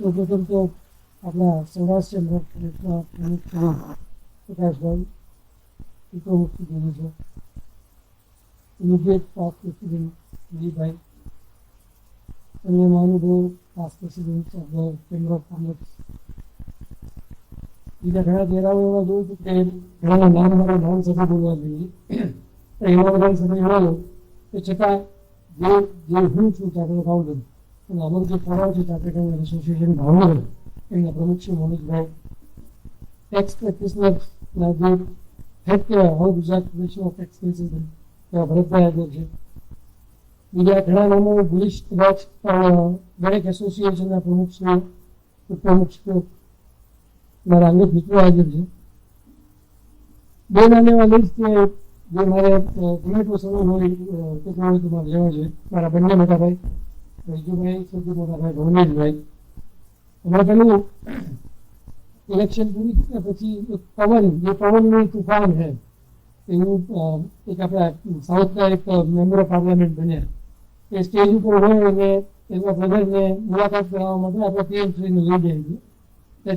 સૌપ્રથમ તો આપણા સૌરાષ્ટ્ર પ્રકાશભાઈ ઉપમુખ દીધું છે, ઇમિડિયેટ પાસ પ્રેસિડેન્ટ વિજયભાઈ, અને મહાનુભાવ past president of the chamber of commerce. બીજા ઘણા ચહેરાઓ એવા જોયું હતું કે ઘણા નામ મારા નામ સાથે બોલવા જોઈએ, એવા બધા સમય એવા કે છતાં જે હું છું ચાર્ટર્ડ એકાઉન્ટન્ટ અને અમારું જે ફોરમ છે ચાર્ટર્ડ એકાઉન્ટન્ટ એસોસિએશન ભાવનગર, એમના પ્રમુખ શ્રી મોનિકભાઈ, ટેક્સ પ્રેક્ટિશનરના જે હેડ કહેવાય all Gujarat federation of tax practitioner એવા ભરતભાઈ આગળ છે. બીજા ઘણા નામો ભૂલીશ કદાચ, પણ દરેક એસોસિએશનના પ્રમુખ શ્રી ઉપપ્રમુખ શ્રી મારા અંગત મિત્રો હાજર છે. બે નામ એવા લઈશ કે જે મારે ઘણો સમય હોય ટેકનોલોજીમાં લેવો છે. મારા બંને મોટાભાઈ વૈજુભાઈ, સૌથી મોટાભાઈ ભવનેશભાઈ. હમણાં પેલું ઇલેક્શન પૂરી થયા પછી એક પવન, જે પવનનું તુફાન છે એવું એક આપણા સાઉથના એક મેમ્બર ઓફ પાર્લામેન્ટ બન્યા. એ સ્ટેજ ઉપર હોય અને એમના બ્રધરને મુલાકાત કરાવવા માટે આપણે પીએમ3ને લઈ જઈએ.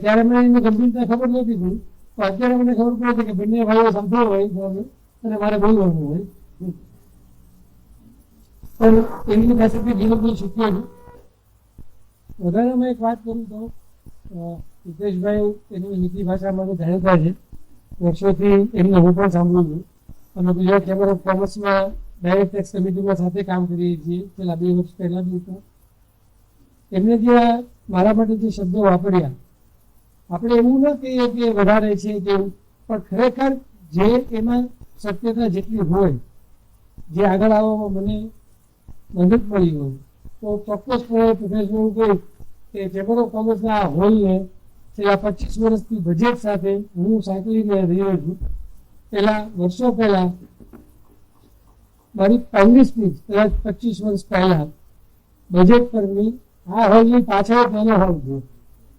ત્યારે મને એની ગંભીરતા ખબર નહોતી પડી, તો અત્યારે મને ખબર પડે છે કે બંને ભાઈઓ સાંભળ્યો હોય અને મારે બોલવાનું હોય. પણ એમની પાસેથી જીવનની શીખ્યો છું. વધારેમાં એક વાત કરું તો હિતેશભાઈ એની નીતિ ભાષામાં તો જાણીતા છે, વર્ષોથી એમને હું પણ સાંભળું છું. અમે ગુજરાત ચેમ્બર ઓફ કોમર્સમાં ડાયરેક્ટ ટેક્સ કમિટીમાં સાથે કામ કરીએ છીએ છેલ્લા 2 વર્ષ પહેલા બી. એમને જે મારા માટે જે શબ્દો વાપર્યા, આપણે એવું ન કહીએ કે વધારે છે તેવું, પણ ખરેખર જે એમાં સત્યતા જેટલી હોય, જે આગળ આવવામાં મને મદદ મળી હોય, તો ચોક્કસપણે પ્રોફેસર કહ્યું કે ચેમ્બર ઓફ કોમર્સના હોલને છેલ્લા 25 વર્ષથી બજેટ સાથે હું સાંકળીને રહ્યો છું. વર્ષો પહેલા મારી પહેલી સ્પીચ કદાચ 25 વર્ષ પહેલા બજેટ પરની આ હોલની પાછળ પહેલો હોલ છે,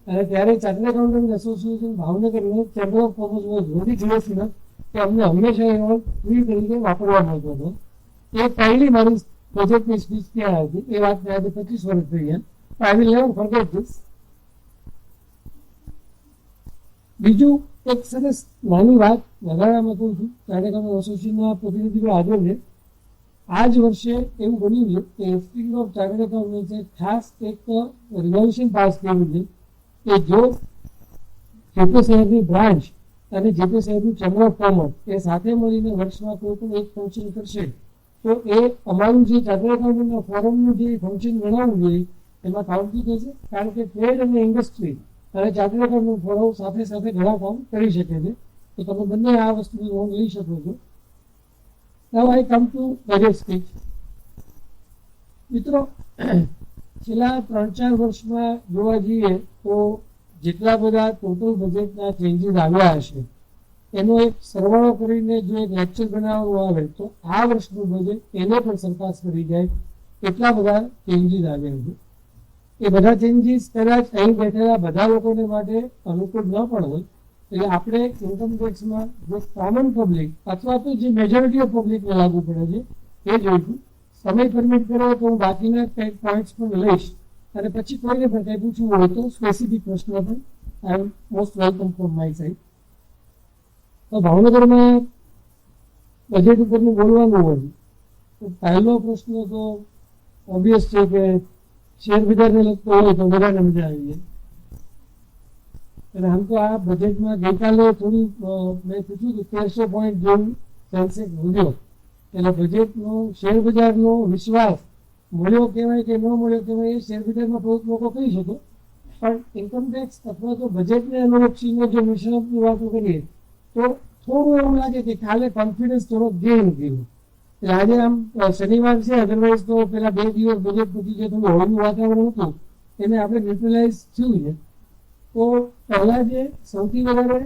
અને ત્યારે ચાર્ટર્ડ એકાઉન્ટન્ટ એસોસિએશન ભાવનગરને ચેમ્બર ઓફ કોમર્સમાં જોડી જોઈ છે કે અમને હંમેશા એ હોલ ફ્રી તરીકે વાપરવા મળતો હતો. એ પહેલી મારી બજેટની સ્પીચ ત્યાં હતી. એ વાતને આજે 25 વર્ષ થઈ ગયા. I will never forget this. બીજું એક સરસ નાની વાત વધારામાં કહું છું, ચાર્ટર્ડ એકાઉન્ટન્ટ એસોસિએશનના પ્રતિનિધિઓ હાજર છે. આ જ વર્ષે એવું બન્યું છે કે ઇન્સ્ટિટ્યૂટ ઓફ ચાર્ટર્ડ એકાઉન્ટન્ટ્સે ખાસ એક રિઝોલ્યુશન પાસ કર્યું છે કે જો જે તે શહેરની બ્રાન્ચ અને જે તે શહેરનું ચેમ્બર ઓફ કોમર્સ એ સાથે મળીને વર્ષમાં કોઈ પણ એક ફંક્શન કરશે, તો એ અમારું જે ચાર્ટર્ડ એકાઉન્ટન્ટના ફોરમનું જે ફંક્શન ગણાવવું જોઈએ એમાં કાઉન્ટી થશે. કારણ કે ટ્રેડ અને ઇન્ડસ્ટ્રી અને ચાર્ટર્ડ એકાઉન્ટન્ટ ફોરમ સાથે સાથે ઘણા કામ કરી શકે છે. તો તમે બંને આ વસ્તુની નોંધ લઈ શકો છો. Now I come to budget speech. મિત્રો, છેલ્લા 3-4 વર્ષમાં જોવા જઈએ તો જેટલા બધા ટોટલ બજેટના ચેન્જીસ આવ્યા હશે એનો એક સરવાળો કરીને જો એક લેક્ચર બનાવવાનું આવે તો આ વર્ષનું બજેટ એને પણ સરપાસ કરી જાય એટલા બધા ચેન્જીસ આવ્યા છે. એ બધા ચેન્જીસ કદાચ અહીં બેઠેલા બધા લોકોને માટે અનુકૂળ ન પણ હોય, એટલે આપણે ઇન્કમ ટેક્સમાં જે કોમન પબ્લિક અથવા તો જે મેજોરિટી ઓફ પબ્લિકને લાગુ પડે છે એ જોઈશું. સમય પરમિટ કરો તો હું બાકીના કંઈક પોઈન્ટ્સ પણ લઈશ, અને પછી કોઈને પણ કંઈ પૂછવું હોય તો સ્પેસિફિક પ્રશ્ન પણ I am most welcome from my side. તો ભાવનગરમાં બજેટ ઉપરનું બોલવાનું હોય તો પહેલો પ્રશ્ન તો ઓબ્વિયસ છે કે શેર બજારને લગતો હોય તો બધાને મજા આવી જાય. અને આમ તો આ બજેટમાં ગઈકાલે થોડું મેં પૂછ્યું કે 1300 પોઈન્ટ જેવું સેન્સેક્સ વધ્યો, એટલે બજેટનો શેર બજારનો વિશ્વાસ મળ્યો કહેવાય કે ન મળ્યો કહેવાય એ શેર બજારમાં થોડુંક લોકો કહી શકે. પણ ઇન્કમ ટેક્સ અથવા તો બજેટને અનુલક્ષીને જો નિષ્ણાતની વાતો કરીએ તો થોડું એવું લાગે કે કાલે કોન્ફિડન્સ થોડો ગેઇન થયો. એટલે આજે આમ શનિવાર છે, અધરવાઇઝ તો પેલા 2 દિવસ બજેટ પછી જે થોડું હળવું વાતાવરણ હતું એને આપણે ન્યુટ્રલાઇઝ થયું છે. તો પહેલા જે સૌથી વધારે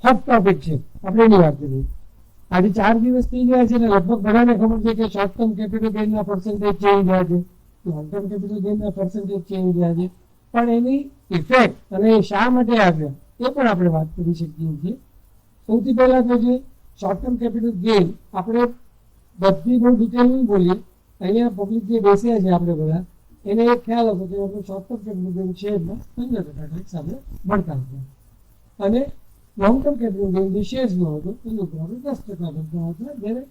હોટ ટોપિક છે આપણે એની વાત કરીએ. આજે 4 દિવસ થઈ ગયા છે ને લગભગ બધાને ખબર છે કે શોર્ટ ટર્મ કેપિટલ ગેઇનના પર્સન્ટેજ ચેન્જ થયા છે, લોંગ ટર્મ કેપિટલ ગેઇનના પર્સન્ટેજ ચેન્જ થયા છે. પણ એની ઇફેક્ટ અને શા માટે આવ્યા એ પણ આપણે વાત કરી શકીએ છીએ. સૌથી પહેલા તો જે શોર્ટ ટર્મ કેપિટલ ગેઇન, આપણે બધી બહુ ડિટેલ નહીં બોલીએ, અહીંયા પબ્લિક જે બેસ્યા છે આપણે બધા એને એક ખ્યાલ હતો કે આપણે શોર્ટ ટર્મ કેપિટલ ગેઇન શેરમાં 15% ટેક્સ આપણે ભરતા હતા અને લોંગ ટર્મ કેપિટલ ગેઇન જે શેર્સનો હતો એની ઉપર આપણે 10% ભરતા હતા, જ્યારે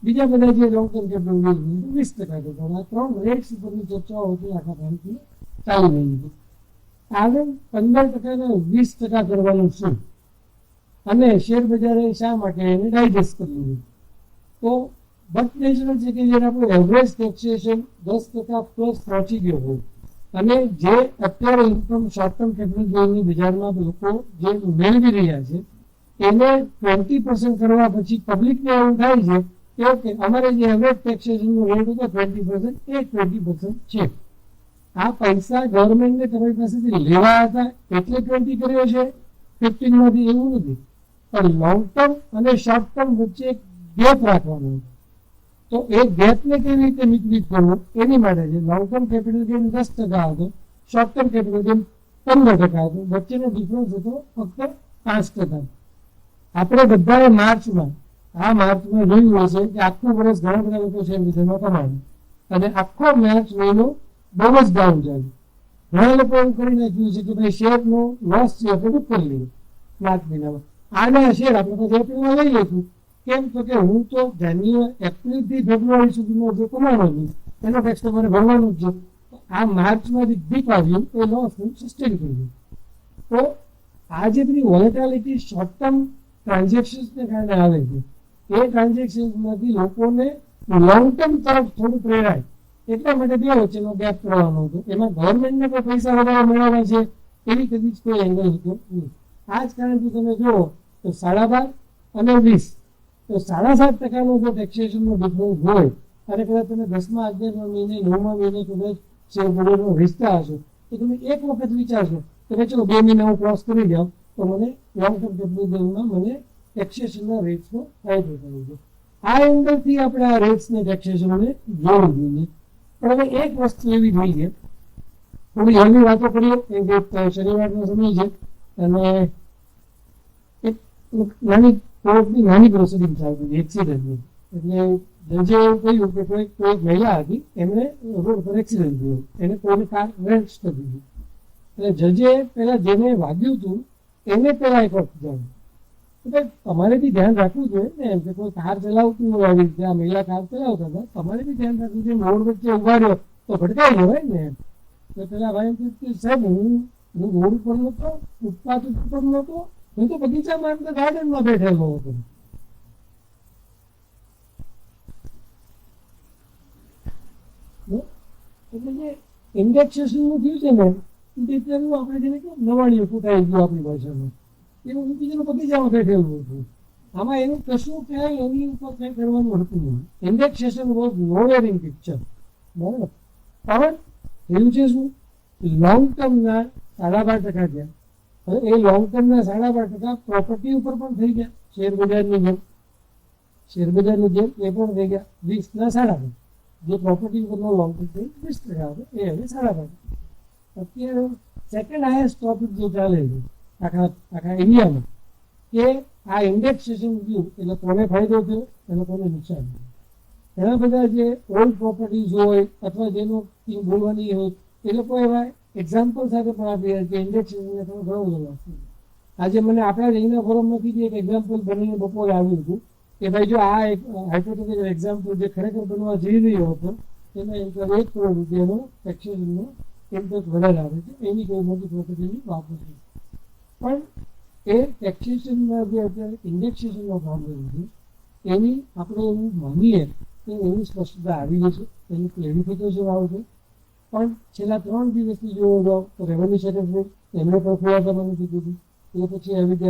બીજા બધા જે લોંગ ટર્મ કેપિટલ ગેઇન 20% હતા. આ ત્રણ રેટ્સ ઉપરની ચર્ચાઓ હતી આખા ભારતની ચાલી રહી હતી. આગળ 15% ને 20% કરવાનું શું અને શેર બજારે શા માટે એને ડાયજેસ્ટ કરી લીધું. તો બટ નેચરલ છે કે જ્યારે આપણું એવરેજ ટેક્સેશન 10% પ્લસ પહોંચી ગયો હોય અને જે અત્યારે ઇન્કમ શોર્ટ ટર્મ કેપિટલ ગેઇનની બજારમાં લોકો જે મેળવી રહ્યા છે એને 20% કરવા પછી પબ્લિકને એવું થાય છે કે ઓકે અમારે જે એવરેજ ટેક્સેશનનો રેટ હતો 20% એ 20% છે. આ પૈસા ગવર્મેન્ટને તમારી પાસેથી લેવા હતા એટલે 20 કર્યો છે 15 માંથી, એવું નથી. પણ લોંગ ટર્મ અને શોર્ટ ટર્મ વચ્ચે એક ગેપ રાખવાનો હતો. તો એ ગેપને કેવી રીતે મિટિગેટ કરવો એની માટે છે લોંગ ટર્મ કેપિટલ ગેઇન 10% હતો, શોર્ટ ટર્મ કેપિટલ ગેઇન 15% હતો, વચ્ચેનો ડિફરન્સ હતો ફક્ત 5%. આપણે બધાએ માર્ચમાં જોયું હશે કે આખું વર્ષ ઘણા બધા લોકો શેર બજારમાં કમાયું અને આખો માર્ચ મહિનો બહુ જ ડાઉન ચાલ્યું. ઘણા લોકો એવું કરી નાખ્યું છે કે ભાઈ શેરનો લોસ છે આપણે બુક કરી લઈએ માર્ચ મહિનામાં. આના શેર આપણે પછી એપ્રિલમાં લઈ લઈશું. કેમ તો કે હું તો એપ્રિલથી ફેબ્રુઆરી સુધીમાં જે કમાવાનું એનો ટેક્સ તમારે ભરવાનું જ છે. આ માર્ચમાં જે ડીપ આવ્યું એ લોસ હું સસ્ટેન કર્યું. તો આ જે બધી વોલેટાલિટી શોર્ટ ટર્મ ટ્રાન્ઝેક્શન્સને કારણે આવે છે એ ટ્રાન્ઝેક્શન્સમાંથી લોકોને લોંગ ટર્મ તરફ થોડું પ્રેરાય એટલા માટે બે વચ્ચેનો ગેપ કરવાનો હતો. એમાં ગવર્મેન્ટને કોઈ પૈસા વધારે મેળવવા છે એવી કદી જ કોઈ એંગલ હતો નહીં. આ જ કારણથી તમે જુઓ તો 12.5 અને 20 તો 7.5% જો ટેક્સેશનનો ડિફરન્સ હોય અને કદાચ તમે 10મા 11મા મહિને 9મા મહિને કદાચ શેર બજારમાં વેચતા હશો તો તમે એક વખત વિચારશો કે ચલો 2 મહિના હું ક્રોસ કરી જાઉં તો મને લોંગ ટર્મ કેપિટલ ગેઇનમાં મને ટેક્સેશનના રેટ્સનો ફાયદો થયો છે. આ એંગલથી આપણે આ રેટ્સને ટેક્સેશનને જોડવું જોઈએ. પણ હવે એક વસ્તુ એવી થઈ છે, થોડી હળવી વાતો કરીએ કેમ કે શનિવારનો સમય છે અને એક નાની પ્રોસિડિંગ ચાલતી હતી એક્સિડન્ટની. એટલે જજે એવું કહ્યું કે કોઈ મહિલા હતી એમને રોડ પર એક્સિડન્ટ થયો, એને કોઈની કાર રેન્સ કરી દીધી. એટલે જજે પેલા જેને વાગ્યું હતું એને પેલા એક વખત જાણ્યું તમારે બી ધ્યાન રાખવું જોઈએ ને, એમ કે કોઈ કાર ચલાવતું હોય આવી રીતે આ મહિલા કાર ચલાવતા હતા તમારે બી ધ્યાન રાખવું જોઈએ. રોડ વચ્ચે ઉભા રહ્યો તો ભટકાઈ જવાય ને એમ. તો પેલા ભાઈ કે સાહેબ હું રોડ ઉપર નહોતો, ફૂટપાથ ઉપર નહોતો, હું તો બગીચામાં એમ તો ગાર્ડનમાં બેઠેલો હતો. એટલે જે ઇન્ડેક્સેશનનું થયું છે ને એ પેલું આપણે જેને કે નવાણીઓ ફૂટાઈ ગયું આપણી ભાષામાં એવું હું બીજાનું બગીચામાં બેઠેલું હતું. આમાં એનું કશું ક્યાંય એની ઉપર કંઈ કરવાનું હતું નહીં. Indexation was nowhere in picture. બરાબર. પણ એવું છે શું લોંગ ટર્મના 12.5% થયા. હવે એ લોંગ ટર્મના 12.5% પ્રોપર્ટી ઉપર પણ થઈ ગયા શેરબજારની જેમ એ પણ થઈ ગયા 20ના 12.5%. જે પ્રોપર્ટી ઉપરનો લોંગ ટર્મ 20% આવે એ હવે 12.5%. અત્યારે સેકન્ડ હાઈએસ્ટ ટોપિક જે ચાલે છે આખા ઇન્ડિયામાં કે આ ઇન્ડેક્સેશન થયું એટલે કોને ફાયદો થયો અને કોને નુકસાન થયું. ઘણા બધા જે ઓલ્ડ પ્રોપર્ટીઝ હોય અથવા જેનો બોલવાની હોય એ લોકો એવા એક્ઝામ્પલ સાથે પણ આપી રહ્યા કે ઇન્ડેક્સેશનને તમે ઘણો બધો લાભ થયો. આજે મને આપણા જ અહીંના ફોરમમાંથી જ એક એક્ઝામ્પલ બનીને બપોરે આવ્યું હતું કે ભાઈ જો આ એક હાઇપોથેટિકલ એક્ઝામ્પલ જે ખરેખર બનવા જઈ રહ્યો હતો એમાં એમ 1 કરોડ રૂપિયાનો ટેક્સેશનનો ઇમ્પેક્ટ વધારે આવે છે. એની કોઈ મોટી પ્રોપર્ટીની વાત નથી. પણ એ ટેક્સેશનમાં જે અત્યારે ઇન્ડેક્સેશનનો પ્રોબ્લેમ છે એની આપણે એવું માનીએ કે એની સ્પષ્ટતા આવી જશે, એનું ક્લેરિફિકેશન આવશે. પણ છેલ્લા 3 દિવસથી જોવા જાઓ તો રેવન્યુ સેક્રેટરી એમને પણ ખુલાસામાં કીધું હતું. એ પછી આવી રીતે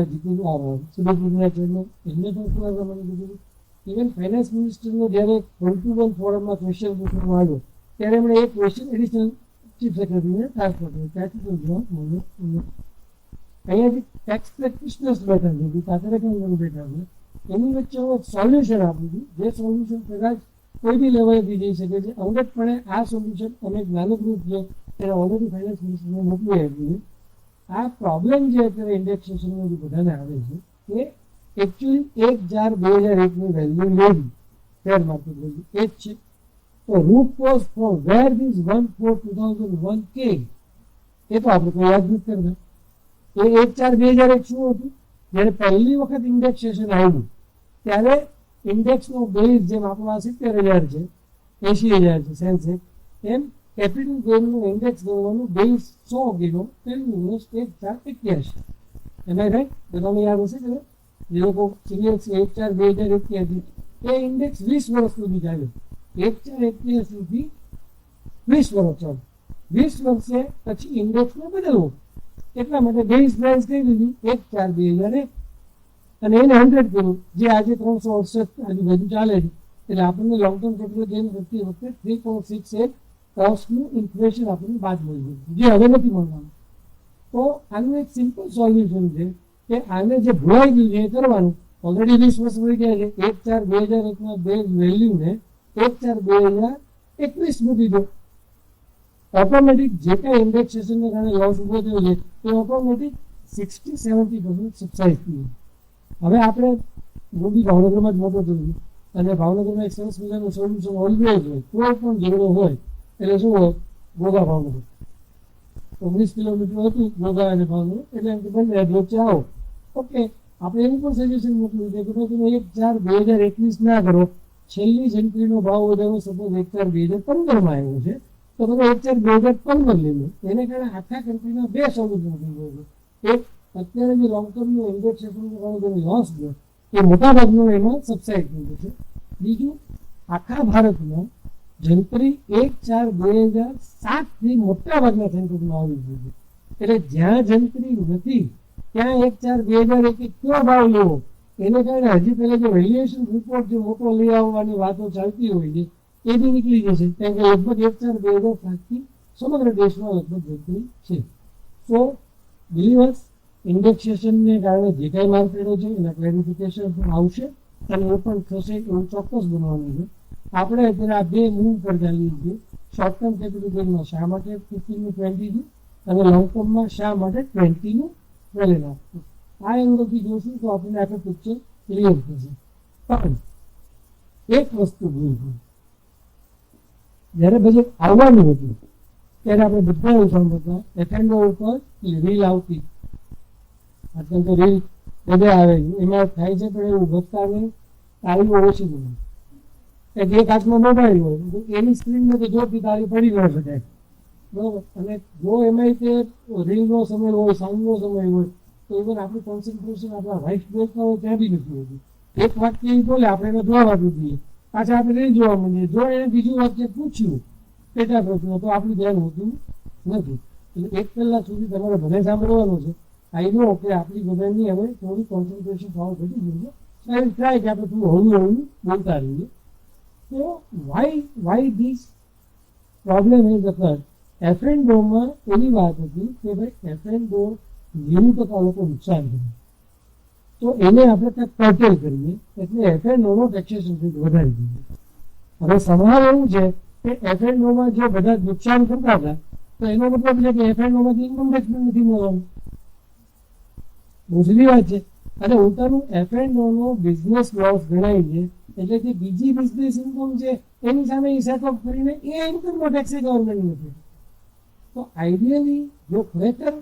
સીબીડીના ચેરમેન એમને પણ ખુલાસામાં કીધું હતું. ઇવન ફાઇનાન્સ મિનિસ્ટરને જ્યારે 1-to-1 ફોરમમાં ક્વેશ્ચન પૂછવામાં આવ્યો ત્યારે એમણે એક ક્વેશ્ચન એડિશનલ ચીફ સેક્રેટરીને ટ્રાન્સફર કર્યો. ત્યાંથી તો જવાબ મળ્યો. અહીંયાથી ટેક્સ પ્રેક્ટિશનર્સ બેઠા છે, સાથે બેઠા છે, એની વચ્ચે હું એક સોલ્યુશન આપું છું જે સોલ્યુશન કદાચ કોઈ બી લેવલથી જઈ શકે છે. અંગતપણે આ સોલ્યુશન અમે એક નાનું ગ્રુપ છે એને ઓલરેડી ફાઇનાન્સ મિનિસ્ટરને મોકલી આપ્યું છે. આ પ્રોબ્લેમ જે અત્યારે ઇન્ડેક્સેશનનો જે બધાને આવે છે એ એકચ્યુઅલી 1/4/2001ની વેલ્યુ લેવી, શેર માર્કેટ વેલ્યુ એ જ છે. તો root cause from where this 1/4/2001 કેમ, એ તો આપણે કોઈ યાદ નથી કરતા. એ 1/4/2001 શું હતું? જ્યારે પહેલી વખત ઇન્ડેક્સેશન આવ્યું ત્યારે ઇન્ડેક્સનો બેઝ જેમ આપણો 70,000 છે, 80,000 છે સેન્સેક્સ, એમ કેપિટલ ગેઇનનું ઇન્ડેક્સ ગણવાનું બેઝ 100 ગયો, પહેલું વર્ષ 1/4/81. એમાં રાઈટ? બધાને યાદ હશે કે જે લોકો સિનિયર છે 1/4/2081 એ ઇન્ડેક્સ 20 વર્ષ સુધી ચાલ્યો. 1/4/81 સુધી 20 વર્ષ ચાલ્યું. 20 વર્ષે પછી ઇન્ડેક્સને બદલવો, એટલા માટે બેઝ પ્રાઇસ કઈ દીધી 1/4/2001 અને એને 100 કર્યું, જે આજે 368 આજુબાજુ ચાલે છે. એટલે આપણને લોંગ ટર્મ કેપિટલ ગેઇન કરતી વખતે 3.68 કોસ્ટનું ઇન્ફ્લેશન આપણને બાદ મળી ગયું, જે હવે નથી મળવાનું. તો આનું એક સિમ્પલ સોલ્યુશન છે કે આને જે ભૂલાઈ ગયું છે એ કરવાનું. ઓલરેડી 20 વર્ષ થઈ ગયા છે. 1/4/2001 બે વેલ્યુને 1/4/2021 મૂકી દો. ઓટોમેટિક જે કાંઈ ઇન્ડેક્સેશનને કારણે લોસ ઉભો થયો છે એ ઓટોમેટિક 60-70% સબસાઇડ થયું. હવે આપણે મોદી ભાવનગરમાં જ મોટો થયું અને ભાવનગરમાં એક સરસ મજાનું સોલ્યુશન ઓલવેઝ હોય. કોઈ પણ ઝઘડો હોય એટલે શું હોય? ગોગા ભાવનગર 19 કિલોમીટર હતું ગોગા અને ભાવનગર, એટલે એમ કે બંને વચ્ચે આવો. ઓકે, આપણે એનું પણ સજેશન મોકલ્યું છે કે તમે 1/4/2021 ના કરો. છેલ્લી જંત્રીનો ભાવ વધારો સપોઝ 1/4/2015 આવ્યો છે તો તમે 1/4/2015 લઈ લો. એને કારણે આખા કંટ્રીના બે સોલ્યુશન થઈ ગયો છે. એક, અત્યારે જે લોંગ ટર્મનું ઇન્ડેક્સેશનને કારણે જેનો લોસ ગયો એ મોટાભાગનો એમાં સબસાઇડ થઈ ગયો છે. બીજું, આખા ભારતમાં જંત્રી 1/4/2007 મોટાભાગના સેન્ટરમાં આવી ગયું છે. એટલે જ્યાં જંત્રી નથી ત્યાં 1/4/2001 કયો ભાવ લેવો એને કારણે હજી પહેલા જે વેલ્યુએશન રિપોર્ટ જે મોટો લઈ આવવાની વાતો ચાલતી હોય છે એ બી નીકળી જશે. કારણ કે લગભગ 1/4/2007 સમગ્ર દેશમાં લગભગ જંત્રી છે. સો બિલીવર્સ, ઇન્ડેક્સેશનને કારણે જે કાંઈ માર્કેટો છે એના ક્લેરિફિકેશન પણ આવશે અને એ પણ થશે એવું ચોક્કસ બનવાનું છે. આપણે અત્યારે આ બે મૂવ પર ચાલીએ છીએ. શોર્ટ ટર્મ કેપિટલ ગેઇનમાં શા માટે 15નું 20 અને લોંગ ટર્મમાં શા માટે 20નું 12 આપવું. આ એંગલથી જોશું તો આપણને આખું પિક્ચર ક્લિયર થશે. પણ એક વસ્તુ ભૂલ થઈ, જ્યારે બજેટ આવવાનું હતું ત્યારે આપણે બધા એવું સાંભળતા એફએનઓ ઉપર રીલ આવતી. આજકાલ તો રીલ બધે આવે છે, એમાં થાય છે પણ એવું વધતાને તારીઓ ઓછી બને. એક હાથમાં મોબાઈલ હોય એની સ્ક્રીનને તો જોતી તારી પડી ન શકાય, બરોબર. અને જો એમાં તે રીલનો સમય હોય, સાઉન્ડનો સમય હોય તો ઇવન આપણું કોન્સન્ટ્રેશન આપણા વાઇફ બોલતા હોય ત્યાં બી નથી હોતું. એક વાક્ય એ બોલે આપણે એને જોવા વાંચવું જોઈએ, પાછા આપણે નહીં જોવા માંડીએ. જો એને બીજું વાક્ય પૂછ્યું પેટા પ્રશ્ન તો આપણું ધ્યાન હોતું નથી. એટલે 1 કલાક સુધી તમારે ભલે સાંભળવાનું છે. આઈ નો કે આપણી બધાની હવે થોડું કોન્સન્ટ્રેશન થવા ઘટી ગયું છે. આઈ ટ્રાય કે આપણે થોડું હળવું હળવું બોલતા રહીએ. તો why this problem is occurred? એફએનડોમાં એવી વાત હતી કે ભાઈ એફએનડો 90% લોકો નુકસાન કરે તો એને આપણે કંઈક કર્ટેલ કરીએ, એટલે એફએનડોનો ટેક્સેશન રેટ વધારી દઈએ. હવે સવાલ એવું છે કે એફએનડોમાં જો બધા નુકસાન કરતા હતા તો એનો મતલબ છે કે એફએનડોમાંથી ઇન્કમ ટેક્સ પણ નથી મળવાનું. બહુ સીધી વાત છે. અને ઉલટાનું એફએનડોનો બિઝનેસ લોસ ગણાય છે, એટલે કે બીજી બિઝનેસ ઇન્કમ છે એની સામે સેટઅપ કરીને એ ઇન્કમનો ટેક્સ ગવર્મેન્ટ નથી. તો આઈડિયલી જો ખરેખર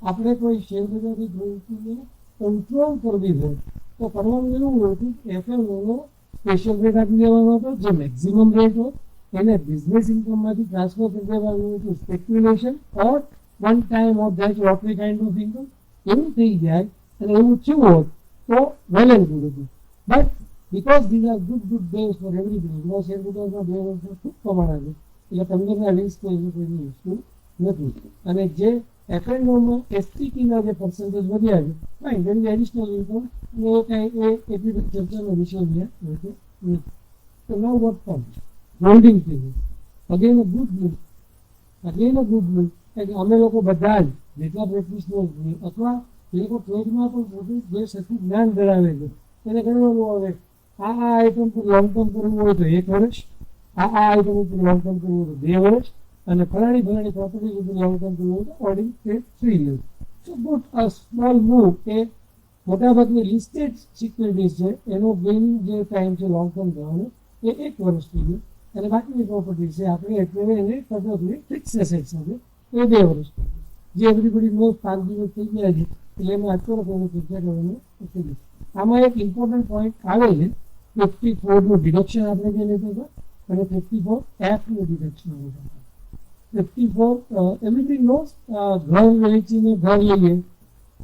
આપણે કોઈ શેર બજારની પ્રવૃત્તિને કંટ્રોલ કરવી હોય તો કરવાનું એવું હોય કે એફએનઓનો સ્પેશિયલ રેટ આપી દેવાનો હતો, જે મેક્સિમમ રેટ હોય એને બિઝનેસ ઇન્કમમાંથી ટ્રાન્સફર કરી દેવાનું હતું. Speculation or one time of that lottery kind of income એવું થઈ જાય અને એવું થયું હોત તો વેલ એન્ડ ગુડ હતું. But because these are good days for everybody, no share બજારમાં 2 વર્ષમાં ખૂબ કમાણા છે એટલે પંદરના રિસ્ક કોઈનું ઇસ્યુ નથી. અને જે એફએનઓમાં એસટીટીના જે પર્સન્ટેજ વધ્યા છે ફાઇન, જેની એડિશનલ ઇન્કમ એ કાંઈ એટલી બધી ચર્ચાનો વિષય નથી. તો નાઉ vote comes? Holding period. Again a good news કે અમે લોકો બધા જ જેટલા પ્રેક્ટિશનર્સ છીએ અથવા જે લોકો ટ્રેડમાં પણ પોતે જે સખી જ્ઞાન ધરાવે છે એને ગણવાનું આવે આ આઈટમ પર લોંગ ટર્મ કરવું હોય તો 1 વર્ષ, આ આઈટમ ઉપર લોંગ ટર્મ કરવું હોય તો 2 વર્ષ અને ફલાણી પ્રોપર્ટી ઉપર લોંગ ટર્મ કરવું હોય તો ઓર્ડિંગ 3 years. So good a small move કે મોટાભાગની લિસ્ટેડ સિક્યુરિટીઝ છે એનો ગેઇનિંગ જે ટાઈમ છે લોંગ ટર્મ જવાનો એ 1 વર્ષ થઈ ગયો. અને બાકીની પ્રોપર્ટી છે આપણે એટલે એને ટોટલી ફિક્સ એસેટ સાથે એ 2 વર્ષ જે એવરીબડી નો 5 દિવસ થઈ ગયા છે એટલે એમાં અત્યારે કોઈ ચર્ચા કરવાનું નથી. આમાં એક ઇમ્પોર્ટન્ટ પોઈન્ટ આવે છે 54 નું ડિડક્શન આપણે જે લેતા હતા અને 54F નું ડિડક્શન લેતા હતા. 54 એવરીથિંગ નો ઘર વેચીને ઘર લઈએ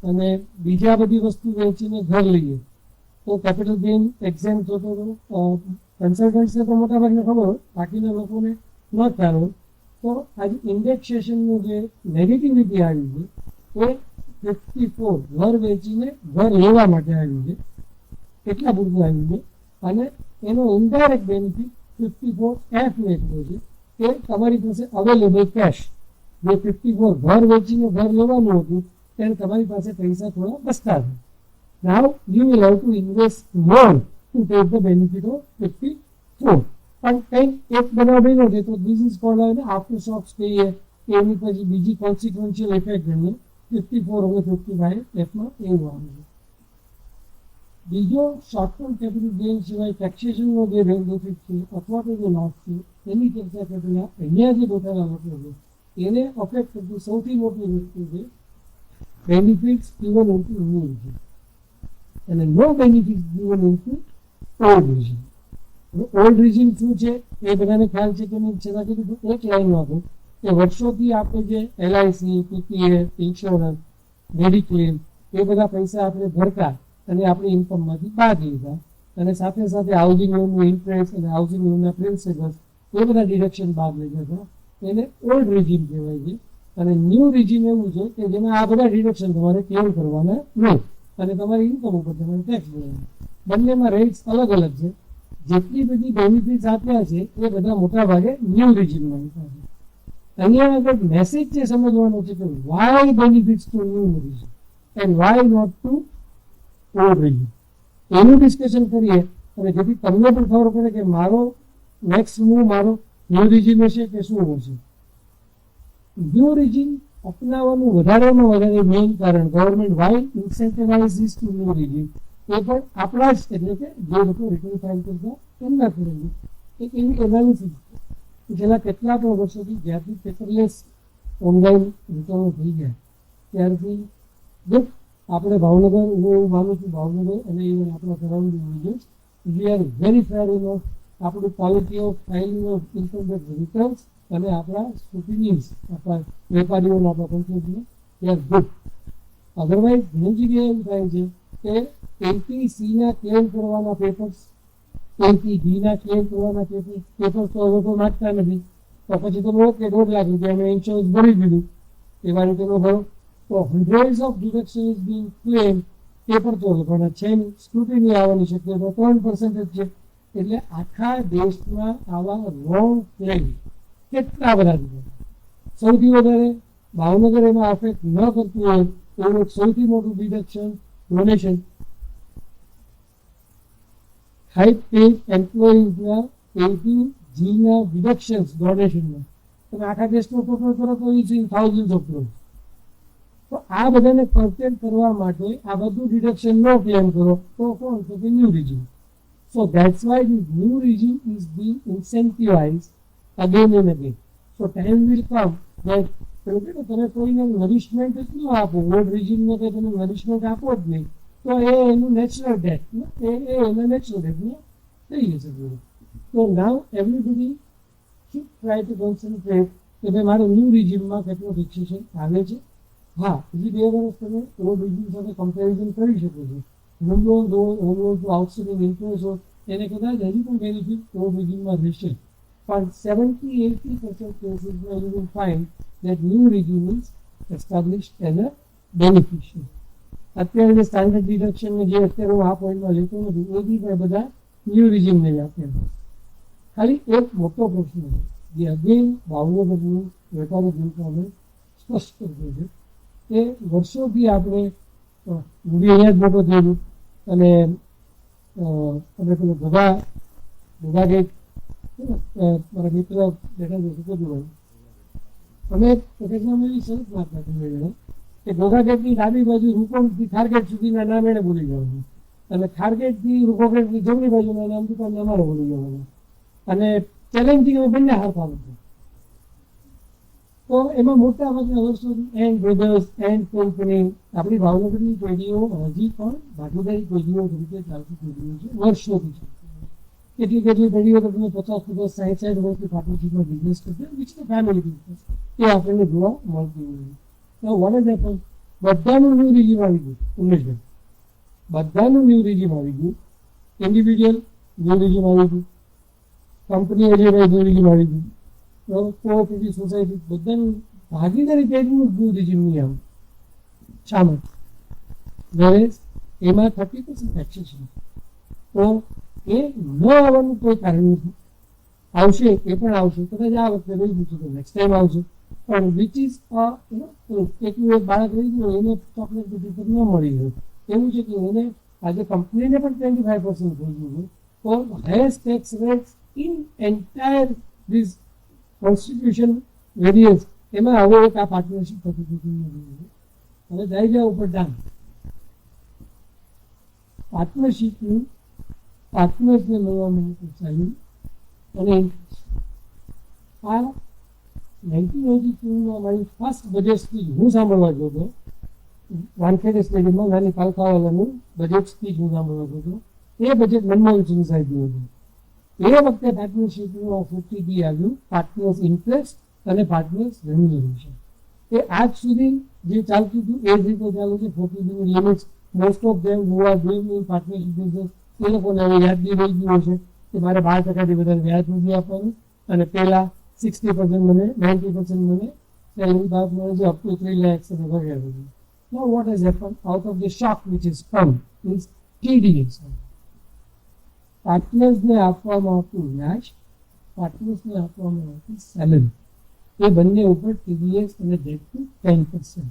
અને બીજા બધી વસ્તુ વેચીને ઘર લઈએ તો કેપિટલ ગેઇન એક્ઝામ થતો હતો. કન્સલ્ટન્ટ્સને તો મોટા ભાગને ખબર હોય, બાકીના લોકોને ન ખ્યાલ હોય. તો આજે ઇન્ડેક્સેશનનું જે નેગેટિવિટી આવી છે એ 54 ઘર વેચીને ઘર લેવા માટે આવી છે, એટલા પૂરતું આવ્યું છે. અને એનો ઇનડાયરેક્ટ બેનિફિટ 54F ને એટલો છે કે તમારી પાસે અવેલેબલ કેશ, જે 54 ઘર વેચીને ઘર લેવાનું હતું ત્યારે તમારી પાસે પૈસા થોડા બચતા છે. Now you will have to invest more to take the benefit of 54. પણ કંઈક એક બનાવ બન્યો છે તો this is called after shocks કહીએ કે એની પછી બીજી કોન્સિક્વન્શિયલ ઇફેક્ટ ગણીએ 54 over 55 F માં એવું આવે છે. બીજો શોર્ટ ટર્મ કેપિટલ ગેઇન સિવાય ટેક્સેશનનો જે બેનિફિટ છે અથવા તો જે લોસ છે એની ચર્ચા કરતા અહીંયા જે બતાવવા માટે છે એને અફેક્ટ કરતી સૌથી મોટી વસ્તુ છે benefits given into new regime અને no benefit given into old regime. Old regime શું છે એ બધાને ખ્યાલ છે કે મેં છેલ્લા કીધું એક લાઈનમાં હતું કે વર્ષોથી આપણે જે LIC, PPF, ઇન્સ્યોરન્સ, મેડિક્લેમ એ બધા પૈસા આપણે ભરતા અને આપણી ઇન્કમમાંથી બાદ લીધા અને સાથે સાથે હાઉસિંગ લોનનું ઇન્ટરેસ્ટ અને હાઉસિંગ લોનના પ્રિન્સિપલ એ બધા ડિડક્શન બાદ લીધા હતા. એને ઓલ્ડ regime કહેવાય છે. અને ન્યૂ regime એવું છે કે જેમાં આ બધા ડિડક્શન તમારે ક્લેમ કરવાના નહીં અને તમારી ઇન્કમ ઉપર તમારે ટેક્સ ભરવાનો. બંનેમાં રેટ્સ અલગ અલગ છે. જેટલી બધી બેનિફિટ્સ આપ્યા છે એ બધા મોટા ભાગે ન્યૂ regime આપ્યા છે. અહીંયા આગળ મેસેજ જે સમજવાનો છે કે why benefits to new regime and why not to old regime, એનું ડિસ્કશન કરીએ અને જેથી તમને પણ ખબર પડે કે મારો નેક્સ્ટ મૂવ મારો ન્યૂ regime હશે કે શું હશે. ન્યૂ regime અપનાવવાનું વધારેમાં વધારે મેઇન કારણ government why incentivize to new regime એ પણ આપણા જ એટલે કે જે લોકો રિટર્ન ફાઇલ કરતા એમના કરેલું એક એવી એનાલિસિસ છેલ્લા કેટલા પણ વર્ષોથી જ્યારથી પેપરલેસ ઓનલાઈન રિટર્નો થઈ ગયા ત્યારથી દુઃખ આપણે ભાવનગર, હું એવું માનું છું ભાવનગર અને ઇવન આપણા surrounding regions we are very fair in આપણું quality of filing of income tax returns અને આપણા સ્ક્રુટિનીઝ આપણા વેપારીઓના આપણા પંચાયતને દે આર ગુડ. અધરવાઇઝ ઘણી જગ્યાએ એવું થાય છે કે LPC ના ક્લેમ કરવાના પેપર્સ, LPG ના ક્લેમ કરવાના પેપર્સ તો લોકો માગતા નથી. તો પછી તમે ઓકે 1.5 લાખ રૂપિયા મેં ઇન્સ્યોરન્સ ભરી દીધું એવા રીતે નો ભરો તો hundreds of deduction is being claimed, paper તો લોકોના છે નહીં, સ્ક્રુટિની આવવાની શક્યતા 3% છે. એટલે આખા દેશમાં આવા રોંગ ક્લેમ કેટલા બધા છે. સૌથી વધારે ભાવનગર એમાં અફેક્ટ ન કરતું હોય એવું એક સૌથી મોટું ડિડક્શન ડોનેશન હાઈ પેઇડ એમ્પ્લોઈઝના LPGના ડિડક્શન્સ ડોનેશનમાં તમે આખા દેશનો ટોટલ કરો તો is in thousand of crores. તો આ બધાને પરચેજ કરવા માટે આ બધું ડિડક્શન ન ક્લેમ કરો તો કોણ તો કે new regime. So that's why this new regime is being incentivized again and again. So time will come that તમે કોઈને નરિશમેન્ટ જ ન આપો, ઓલ્ડ regime કે તમે નરિશમેન્ટ આપો જ નહીં તો એનું નેચરલ ડેથ એના નેચરલ ડેથમાં થઈ જશે. તો નાવ everybody should try to concentrate કે ભાઈ મારે ન્યૂ regime કેટલો ટેક્સેશન આવે છે. હા, બીજી 2 વર્ષ તમે ઓલ્ડ regime સાથે કમ્પેરિઝન કરી શકો છો. હોમ લોન તો આઉટસ્ટેન્ડિંગ ઇન્ટરેસ્ટ હોય એને કદાચ હજી પણ બેનિફિટ ઓલ્ડ regime રહેશે. પણ 70-80% કેસીસમાં you will find that new regime is established as a beneficial. અત્યારે જે સ્ટાન્ડર્ડ ડિડક્શન જે અત્યારે હું આ પોઈન્ટમાં લેતો નથી એ બી બધા ન્યૂ regime નહીં આપ્યા. ખાલી એક મોટો પ્રશ્ન છે જે અગેન ભાવનગરનું વેપારી જનતાને સ્પષ્ટ કરતો છે કે વર્ષોથી આપણે હું બી અહીંયા જ મોટો થયેલું અને અમે પેલો ઘોઘા ગેટ મારા મિત્ર બેઠા છે સુખદભાઈ અમે પ્રોફેશનમાં એવી શરત મારતા હતા કે ઘોઘા ગેટની ડાબી બાજુ રૂપોથી ખારગેટ સુધીના નામ એને ભૂલી જવાનું અને ખારગેટથી રૂપોગેટની જમણી બાજુના નામ દુકાનના અમારે ભૂલી જવાનું અને ચેલેન્જિંગ અમે બંને હારતા નથી. તો એમાં મોટા ભાગના વર્ષોથી એન્ડ બ્રધર્સ એન્ડ કંપની આપણી ભાવનગરની પેઢીઓ હજી પણ ભાગીદારી પેઢીઓ તરીકે ચાલતી પેઢીઓ છે, વર્ષોથી છે. કેટલી પેઢીઓ તો તમે 50-50, 60-60 વર્ષથી પાર્ટનરશીપમાં બિઝનેસ કરતા, વિચ ધ ફેમિલી બિઝનેસ, એ આપણને જોવા મળતી હોય. તો વોટ ઇઝ હેપન? બધાનું ન્યૂ રિઝ્યુમ આવી ગયું ઉમેશભાઈ, બધાનું ન્યૂ રિઝ્યુમ આવી ગયું. ઇન્ડિવિજ્યુઅલ ન્યૂ રિઝ્યુમ આવી ગયું, કંપની ન્યૂ રિઝ્યુમ આવી ગયું, કોઓપરેટિવ સોસાયટી બધાનું ભાગીદારી પેઢીનું ન્યૂ રિઝ્યુમ નહીં આવે. શા માટે? એમાં 30% ટેક્સેશન. તો એ ન આવવાનું કોઈ કારણ નથી. આવશે, એ પણ આવશે, કદાચ આ વખતે રહી ગયું છે તો નેક્સ્ટ ટાઈમ આવશે. પણ વિચ ઇઝ કેટલું એક બાળક રહી ગયું એને ચોકલેટ પેટી ન મળી હોય એવું છે કે એને આજે કંપનીને પણ 25% થઈ ગયું છે. તો highest tax rates in entire this constitution variance, એમાં હવે એક આ પાર્ટનરશિપ હવે જાય જાય ઉપર ડાઉન. પાર્ટનરશિપનું પાર્ટનર્સને મળવામાં પ્રોત્સાહન અને આ 1992માં મારી ફર્સ્ટ બજેટ સ્પીચ હું સાંભળવા ગયો હતો વાનખેડે સ્ટેડિયમમાં, નાની પાલખાવાલાનું બજેટ સ્પીચ હું સાંભળવા ગયો હતો. એ બજેટ મનમોહન સિંહ સાહેબનું હતું. એ વખતે પાર્ટનરશિપનું 50B આવ્યું, પાર્ટનર્સ ઇન્ટરેસ્ટ અને પાર્ટનર્સ રેમ્યુનરેશન. એ આજ સુધી જે ચાલતું હતું એ જ રીતે ચાલુ છે. 40B limits most of them who are doing in partnership business એ લોકોને હવે યાદ બી રહી ગયું હશે કે મારે 12%થી વધારે વ્યાજ નથી આપવાનું અને પહેલા 60% મને 90% મને સેલરી બાદ મળે છે અપ ટુ 3 lakhs અને વગેરે વગેરે. Now what has happened out of the shock which has come is TDS. પાર્ટનર્સને આપવામાં આવતું વ્યાજ, પાર્ટનર્સને આપવામાં આવતી સેલરી, એ બંને ઉપર TDS અને that to 10%.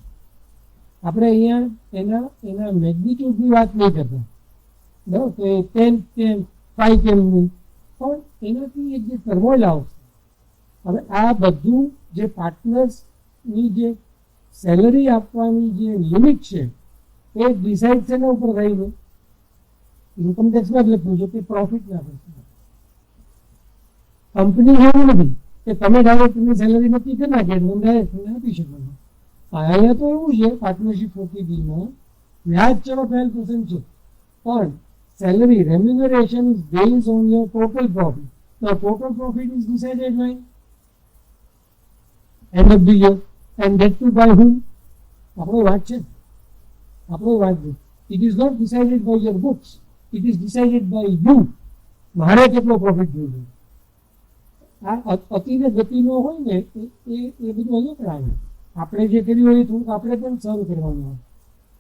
આપણે અહીંયા એના મેગ્નિટ્યુડની વાત નહીં કરતા, બરાબર? તો એ 10 કેમ 5 કેમ નહીં, પણ એનાથી એક જે ટર્મોઇલ આવશે. હવે આ બધું જે પાર્ટનર્સની જે સેલરી આપવાની જે લિમિટ છે એ ડિસાઇડ શેના ઉપર થઈ છે? ઇન્કમ ટેક્સમાં જ લખ્યું છે કે પ્રોફિટના પૈસા. કંપની એવું નથી કે તમે ડાયરેક્ટ એની સેલરી નક્કી કરી નાખે એટલે ડાયરેક્ટ તમને આપી શકો. અહીંયા તો એવું છે પાર્ટનરશિપ 40Bમાં વ્યાજ ચલો 12% છે, પણ salary remuneration is based on your total profit. The total profit is decided by end of the year and that too by whom? આપણો વાત છે, આપણો વાત છે. It is not decided by your books. It is decided by you. મારે કેટલો profit જોઈએ. આ અતિને ગતિનો હોય ને એ બધું અહીંયા પણ આવે. આપણે જે કર્યું હોય થોડુંક આપણે પણ સર્વ કરવાનું હોય.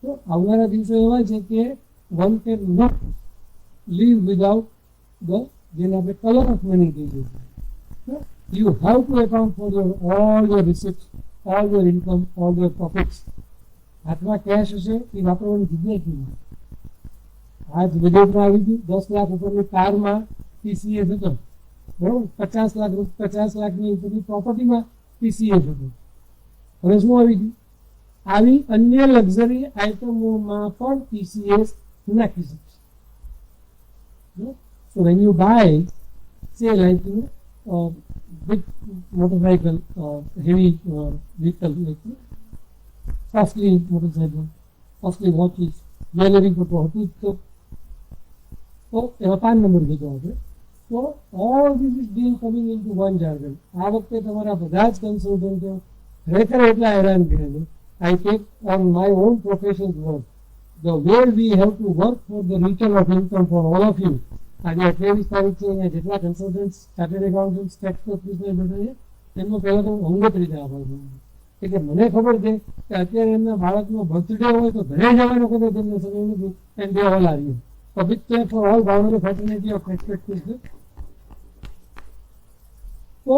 તો આવનારા દિવસો એવા છે કે one can not live without the જેને આપણે કલર ઓફ મની કહીએ છીએ. You have to account for all your receipts, all your income, all your profits. હાથમાં કેશ હશે એ વાપરવાની જગ્યા જ નહીં. આજ બજેટમાં આવી ગયું 10 લાખ ઉપરની કારમાં TCS હતો, બરાબર? 50 લાખની ઉપરની પ્રોપર્ટીમાં TCS હતો. હવે શું આવી ગયું? આવી અન્ય લક્ઝરી આઇટમોમાં પણ TCS નાખી શકશે. So when you buy, say like big motorcycle or heavy vehicle, like costly motorcycle, costly watches, jewelry photo હતી તો એમાં 5 નંબર કીધો આપણે. તો all this is being coming into one jargon. આ વખતે તમારા બધા જ કન્સલ્ટન્ટો ખરેખર એટલા હેરાન કરે છે. I take on my own profession's work. The way we have to work for the return of income for all of you. આજે 28 તારીખ છે, અહીંયા જેટલા consultants, chartered accountants, tax professional બેઠા છે એમનો પહેલાં તો અંગત રીતે આભાર માનું કે મને ખબર છે કે અત્યારે એમના બાળકનો બર્થડે હોય તો ઘરે જવાનો કદાચ તેમને સમય નથી and they all are you. So big thanks for all Bhavnagar fraternity of respect business. So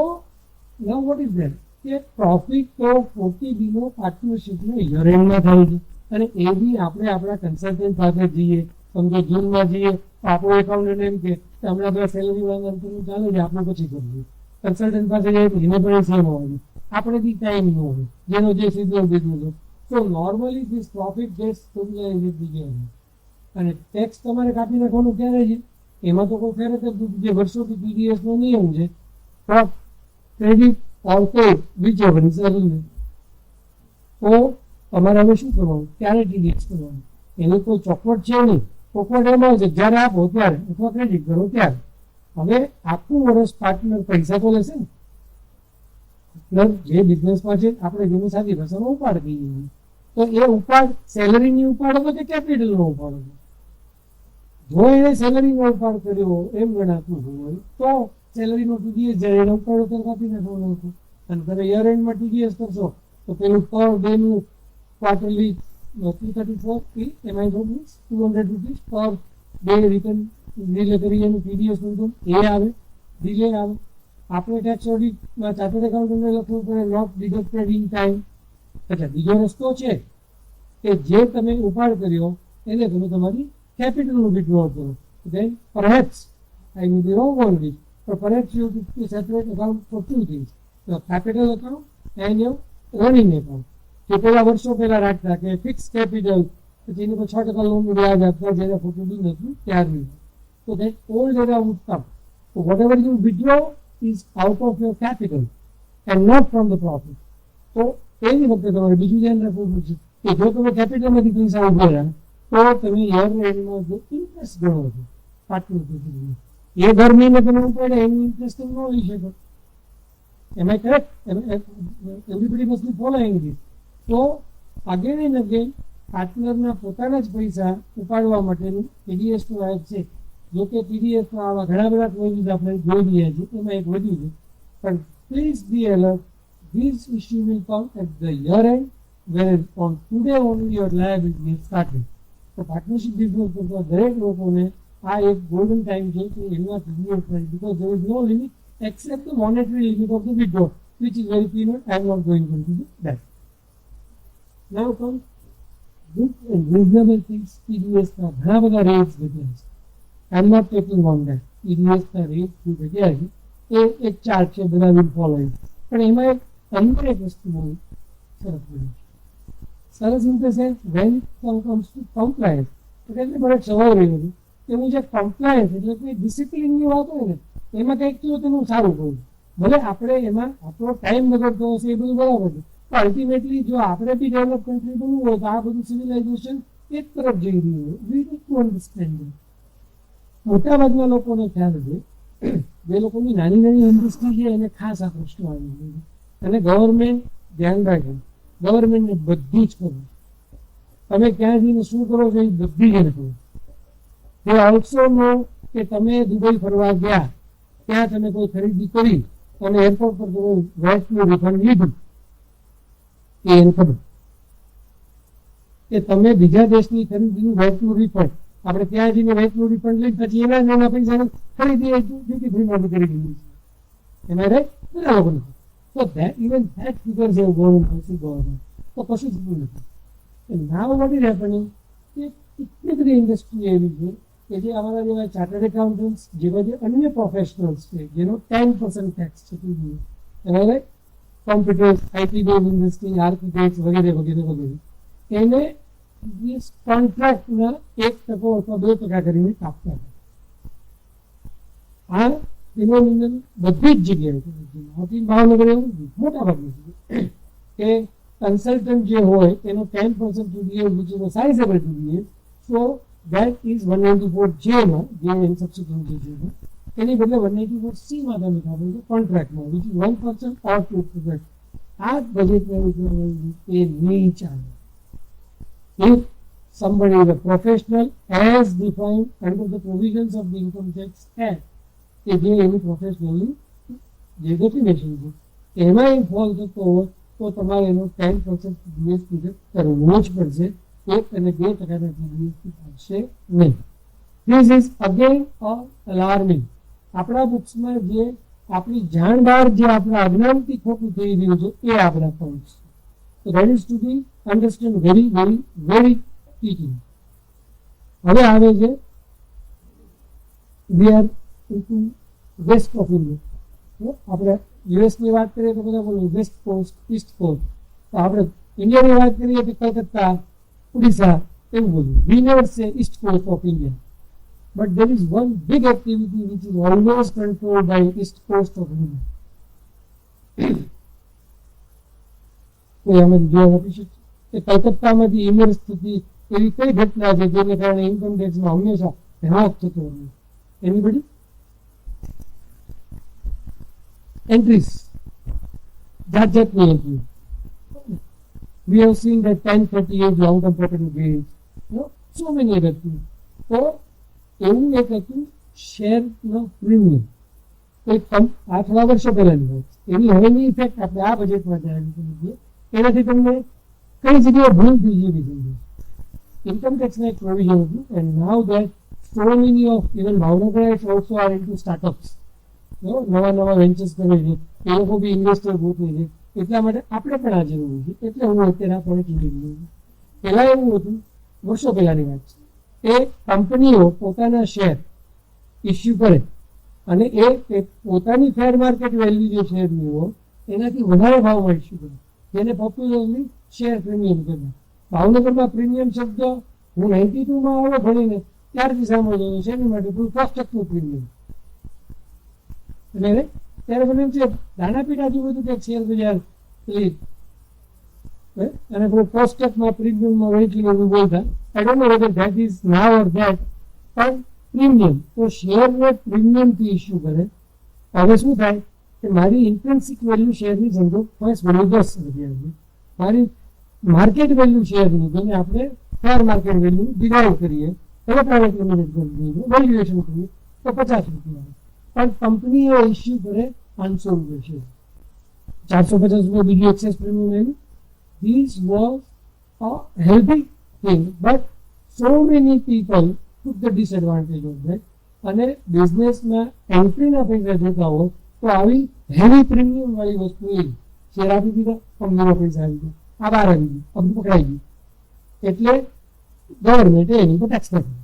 now what is there? કે પ્રોફિટ તો 40Bનો પાર્ટનરશિપનો યર એન્ડમાં થાય છે અને એ બી આપણે આપણા કન્સલ્ટન્ટ પાસે જઈએ, સમજો જૂનમાં જઈએ તો આપણો એકાઉન્ટન્ટ એમ કે હમણાં બધા સેલરી વાળા ચાલે છે આપણે પછી કરીએ. કન્સલ્ટન્ટ પાસે જાય તો એને પણ સેમ હોય, આપણે બી ટાઈમ ન હોય, જેનો જે સીધો બીજું છે. So normally this profit gets stabilize અને ટેક્સ તમારે કાપી નાખવાનું ક્યારે છે એમાં તો કોઈ ફેર જ જે વર્ષોથી TDS નો નિયમ છે stock, credit or pay, whichever is earlier. તો તમારે હવે શું કરવાનું? ત્યારે TDS કરવાનું. એની કોઈ ચોખવટ છે નહીં. ચોખવટ એમાં છે જ્યારે આપો ત્યારે અથવા ક્રેડિટ કરો ત્યારે. હવે આખું વર્ષ પાર્ટનર પૈસા તો લેશે ને, જે બિઝનેસમાં છે આપણે જેની સાથે ભાષામાં ઉપાડ કહીએ, તો એ ઉપાડ સેલરીની ઉપાડ હતો કે કેપિટલનો ઉપાડ હતો? જો એને સેલરીનો ઉપાડ કર્યો એમ ગણાતું હોય તો સેલરીનો TDS જાય એને ઉપાડ ઉપર કાપી નાખવાનો હતો. અને તમે યર એન્ડમાં TDS કરશો તો પેલું પર ડેનું ક્વાર્ટરલી 234 એમાં 200 rupees per day return delay કરી એનું TDS નું એ આવે, ડિલે આવે. આપણે ટેક્સ ઓડિટમાં ચાર્ટર્ડ એકાઉન્ટન્ટને લખવું પડે નોટ ડિડક્ટેડ ઇન ટાઈમ. એટલે બીજો રસ્તો છે કે જે તમે ઉપાડ કર્યો એને તમે તમારી કેપિટલનું વિથડ્રોલ કરો. then perhaps I may be wrong on this, but perhaps you have to separate account for two things, your capital account and your running account. જે પેલા વર્ષો પહેલા રાખતા કે ફિક્સ કેપિટલ પછી એને 6% લોનનું વ્યાજ આપતા જ્યારે ખોટું બી નથી ત્યારનું. So that all data would come. So whatever you withdraw is out of your capital and not from the profit. તો એની વખતે તમારે બીજું ધ્યાન રાખવું પડશે કે જો તમે કેપિટલમાંથી પૈસા ઉભેરા તો તમે યર એન્ડમાં જો ઇન્ટરેસ્ટ ગણો છો પાર્ટનર કેપિટલમાં, એ દર મહિને તમે ઉપાડે એની ઇન્ટરેસ્ટ તમે ન લઈ શકો. Am I correct? Everybody must be following this. તો again and again પાર્ટનરના પોતાના જ પૈસા ઉપાડવા માટેનું TDS નું આયોગ છે. જો કે TDS માં આવા ઘણા બધા પ્રોવિઝન આપણે જોઈ રહ્યા છીએ, એમાં એક વધ્યું છે. પણ please be alert, this issue will come at the year end, whereas on today only your liability is started. તો પાર્ટનરશિપ બિઝનેસ કરતા દરેક લોકોને આ એક ગોલ્ડન ટાઈમ છે કે એમાં TDS થાય, because there is no limit except the monetary limit of the withdrawal, which is very peanut. I am not going into that. Now comes good and reasonable things. TDS ના ઘણા બધા rates ઘટ્યા છે. I am not taking on that. TDS ના rate શું ઘટ્યા છે એ એક chart છે, બધા વિલ ફોલો ઇટ. પણ એમાં એક અંદર એક વસ્તુ બહુ સરસ બની છે. સરસ in the sense when comes to compliance. એટલે મને સવાલ રહ્યો છે કે હું જે કમ્પ્લાયન્સ એટલે કે ડિસિપ્લિનની વાત હોય ને એમાં કંઈક તો તેનું સારું કહું. ભલે આપણે એમાં આપણો ટાઈમ બગડતો હશે એ બધું બરાબર છે, પણ અલ્ટિમેટલી જો આપણે બી ડેવલપ કન્ટ્રી બનવું હોય તો આ બધું સિવિલાઇઝેશન એક તરફ જઈ રહ્યું હોય. We need to understand. મોટાભાગના લોકોને ખ્યાલ છે, જે લોકોની નાની નાની ઇન્ડસ્ટ્રી છે એને ખાસ આ પ્રશ્ન આવી ગયો અને ગવર્મેન્ટ ધ્યાન રાખે. ગવર્મેન્ટને બધું જ ખબર, તમે ક્યાં જઈને શું કરો છો એ બધી જ ખબર. તે ઓલ્સો નો કે તમે દુબઈ ફરવા ગયા, ત્યાં તમે કોઈ ખરીદી કરી અને એરપોર્ટ પર તમે વેટનું રિફંડ લીધું, એ એને ખબર કે તમે બીજા દેશની ખરીદીનું વેટનું રિફંડ આપણે ત્યાં જઈને વેટનું રિફંડ લઈ પછી એના જ એના પૈસા ખરીદી ડ્યુટી ફ્રીમાંથી કરી દીધું છે. એમાં રાઈટ બધા લોકોને. So that even that figures have gone into government. તો કશું થતું નથી. Now what is happening? એટલી બધી ઇન્ડસ્ટ્રી એવી છે કે જે અમારા જેવા ચાર્ટર્ડ એકાઉન્ટન્ટ્સ જેવા જે અન્ય પ્રોફેશનલ્સ છે જેનો 10% ટેક્સ છે, right, computers, IT base industry, architect વગેરે વગેરે વગેરે, એને કોન્ટ્રાક્ટના 1% અથવા 2% કરીને કાપતા હતા. આ ફિનોમિનન બધી જ જગ્યાએ ભાવનગર એવું મોટા ભાગની કે કન્સલ્ટન્ટ જે હોય એનો 10% TDS which is a sizable TDS, so that is 194J માં જે સબસિક્વન્ટ છે એની બદલે 194C માં તમે કાપો છો કોન્ટ્રાક્ટમાં, which is 1% or 2%. આ બજેટમાં એ નહીં ચાલે. If somebody is a professional as defined under the provisions of the Income Tax Act, કે જે એની પ્રોફેશનલી જે ડેફિનેશન છે એમાં ફોલ થતો હોય તો તમારે એનો 10% TDS ડિડક્ટ કરવો જ પડશે. 1 અને 2% TDS પડશે નહીં. This is again અલાર્મિંગ. આપણા બુક્સમાં જે આપણી જાણ બહાર જે આપણા અજ્ઞાનથી ખોટું થઈ રહ્યું છે એ આપણા પોઈન્ટ્સ છે. So that is to be understood very very very quickly. હવે આવે છે we are into west of India. આપણે યુએસની વાત કરીએ તો બધા બોલું વેસ્ટ કોસ્ટ, ઈસ્ટ કોસ્ટ. તો આપણે ઇન્ડિયાની વાત કરીએ તો કલકત્તા, ઉડીસા એવું બોલું. વી નેવર સે East cost of India, but there is one big activity which is always controlled by east coast of India. કોઈ આમાંથી જવાબ આપી શકશે કે કલકત્તામાંથી ઇમર્સ થતી એવી કઈ ઘટના છે જેને કારણે ઇન્કમ ટેક્સમાં હંમેશા ઘટાડો થતો હોય? એની બધી એન્ટ્રીઝ, જાત જાતની entry. We have seen that 1038 long-term property gains, so many other things. તો એવું એક હતું શેરનો પ્રીમિયમ. આ થોડા વર્ષો પહેલાની વાત, એની હવેની ઇફેક્ટ આપણે આ બજેટમાં ધ્યાન કરીએ. એનાથી તમને કઈ જગ્યાએ ભૂલ થઈ જેવી થઈ ગઈ. ઇન્કમ ટેક્સના એક પ્રોવિઝન હતું, and now that so many of even Bhavnagar also are into startups. નવા નવા વેન્ચર્સ કરે છે, એ લોકો બી ઇન્વેસ્ટર ગોતે છે. એટલા માટે આપણે પણ આ જરૂરી છે. એટલે હું અત્યારે આ પોઈન્ટ લીધું. પહેલા એવું હતું, વર્ષો પહેલાની વાત છે, એ કંપનીઓ પોતાના શેર ઇસ્યુ કરે અને એ પોતાની ફેર માર્કેટ વેલ્યુ જે શેરની હોય એનાથી વધારે ભાવમાં ઇસ્યુ કરે, જેને પોપ્યુલરલી શેર પ્રીમિયમ કહેવાય. ભાવનગરમાં પ્રીમિયમ શબ્દ હું 92માં આવ્યો ભણીને ત્યારથી સાંભળ્યો. શેની માટે? કોસ્ટકનું પ્રીમિયમ. એટલે ત્યારે મને એમ છે દાણાપીઠ આજુ બધું કે શેર બજાર અને કોસ્ટકમાં પ્રીમિયમમાં વહેંચી લેવું બોલતા. I don't know whether that is now or that, પણ પ્રીમિયમ તો શેરને પ્રીમિયમથી ઇસ્યુ કરે. હવે શું થાય કે મારી ઇન્ટ્રિન્સિક વેલ્યુ શેરની સમજો ફર્સ્ટ વેલ્યુ 10 રૂપિયા છે, મારી માર્કેટ વેલ્યુ શેરની જેને આપણે ફેર માર્કેટ વેલ્યુ ડિવાઈડ કરીએ, એટલે પ્રાઇવેટ લિમિટેડ કંપનીનું વેલ્યુએશન કરીએ તો 50 રૂપિયા. પણ કંપનીઓ ઇસ્યુ કરે 500 રૂપિયા શેર, 450 રૂપિયા બીજું એક્સેસ પ્રીમિયમ આવ્યું. This was a healthy thing, but so many people took the disadvantage of that. અને બિઝનેસમાં એન્ટ્રીના પૈસા જોતા હોય તો આવી હેવી પ્રીમિયમ વાળી વસ્તુ એ શેર આપી દીધા, કંપનીનો પૈસા આવી ગયો, આ બહાર આવી ગયું, બધું પકડાઈ ગયું. એટલે ગવર્મેન્ટે એની પર ટેક્સ નાખ્યો,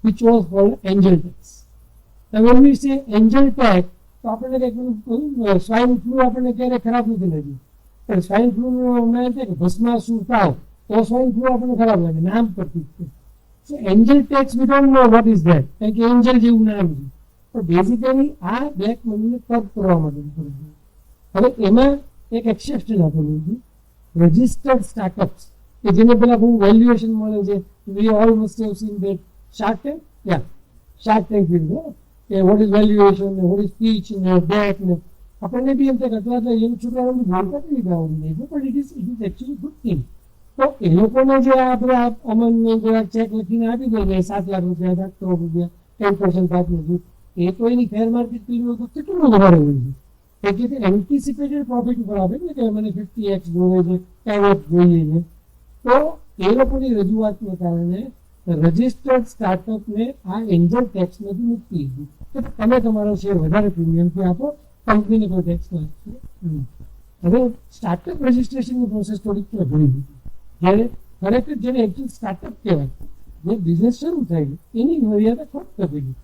which was called angel tax. Now when we say angel tax, તો આપણને કંઈક સ્વાઇન ફ્લૂ આપણને ક્યારે ખરાબ નથી લાગ્યું, પણ સ્વાઇન ફ્લૂ કે ભસ્માસુર તાવ તો સ્વાઇન ફ્લૂ આપણને ખરાબ લાગે નામ પરથી. So angel tax we don't know what is that, કારણ કે એન્જલ જેવું નામ છે, પણ બેઝિકલી આ બ્લેક મનીને કર્બ કરવા માટે. હવે એમાં એક એક્સેપ્શન આપેલું છે, રજિસ્ટર્ડ સ્ટાર્ટઅપ્સ કે જેને પેલા બહુ વેલ્યુએશન મળે છે. We all must have seen that Shark Tank, yeah, Shark Tank film, કે what is valuation, what is pitch ને that ને આપણને બી એમ થાય કે આટલા યંગ છોકરાઓને બોલતા કેવી રીતે આવડી જાય, પણ it is actually good thing. તો એ લોકોને જે આપણે અમને જે ચેક લખીને આપી દઈએ 7 લાખ રૂપિયા 8 કરોડ રૂપિયા 10% આપીએ, એ તો એની ફેર માર્કેટ કર્યું તો કેટલું વધારે હોય છે. એટલે એન્ટિસિપેટેડ પ્રોફિટ ઉપર આપે ને કે મને 50x જોઈએ છે, 10x જોઈએ છે. તો એ લોકોની રજૂઆતને કારણે રજિસ્ટર્ડ સ્ટાર્ટઅપને આ એન્જલ ટેક્સમાંથી મુક્તિ હતી. તો તમે તમારો શેર વધારે પ્રીમિયમથી આપો, કંપનીને કોઈ ટેક્સ ન આપશે. હવે સ્ટાર્ટઅપ રજિસ્ટ્રેશનની પ્રોસેસ થોડીક ઘણી હતી, જ્યારે ખરેખર જેને એકચ્યુઅલ સ્ટાર્ટઅપ કહેવાય, જે બિઝનેસ શરૂ થાય છે એની મર્યાદા ખૂબ થતી ગઈ.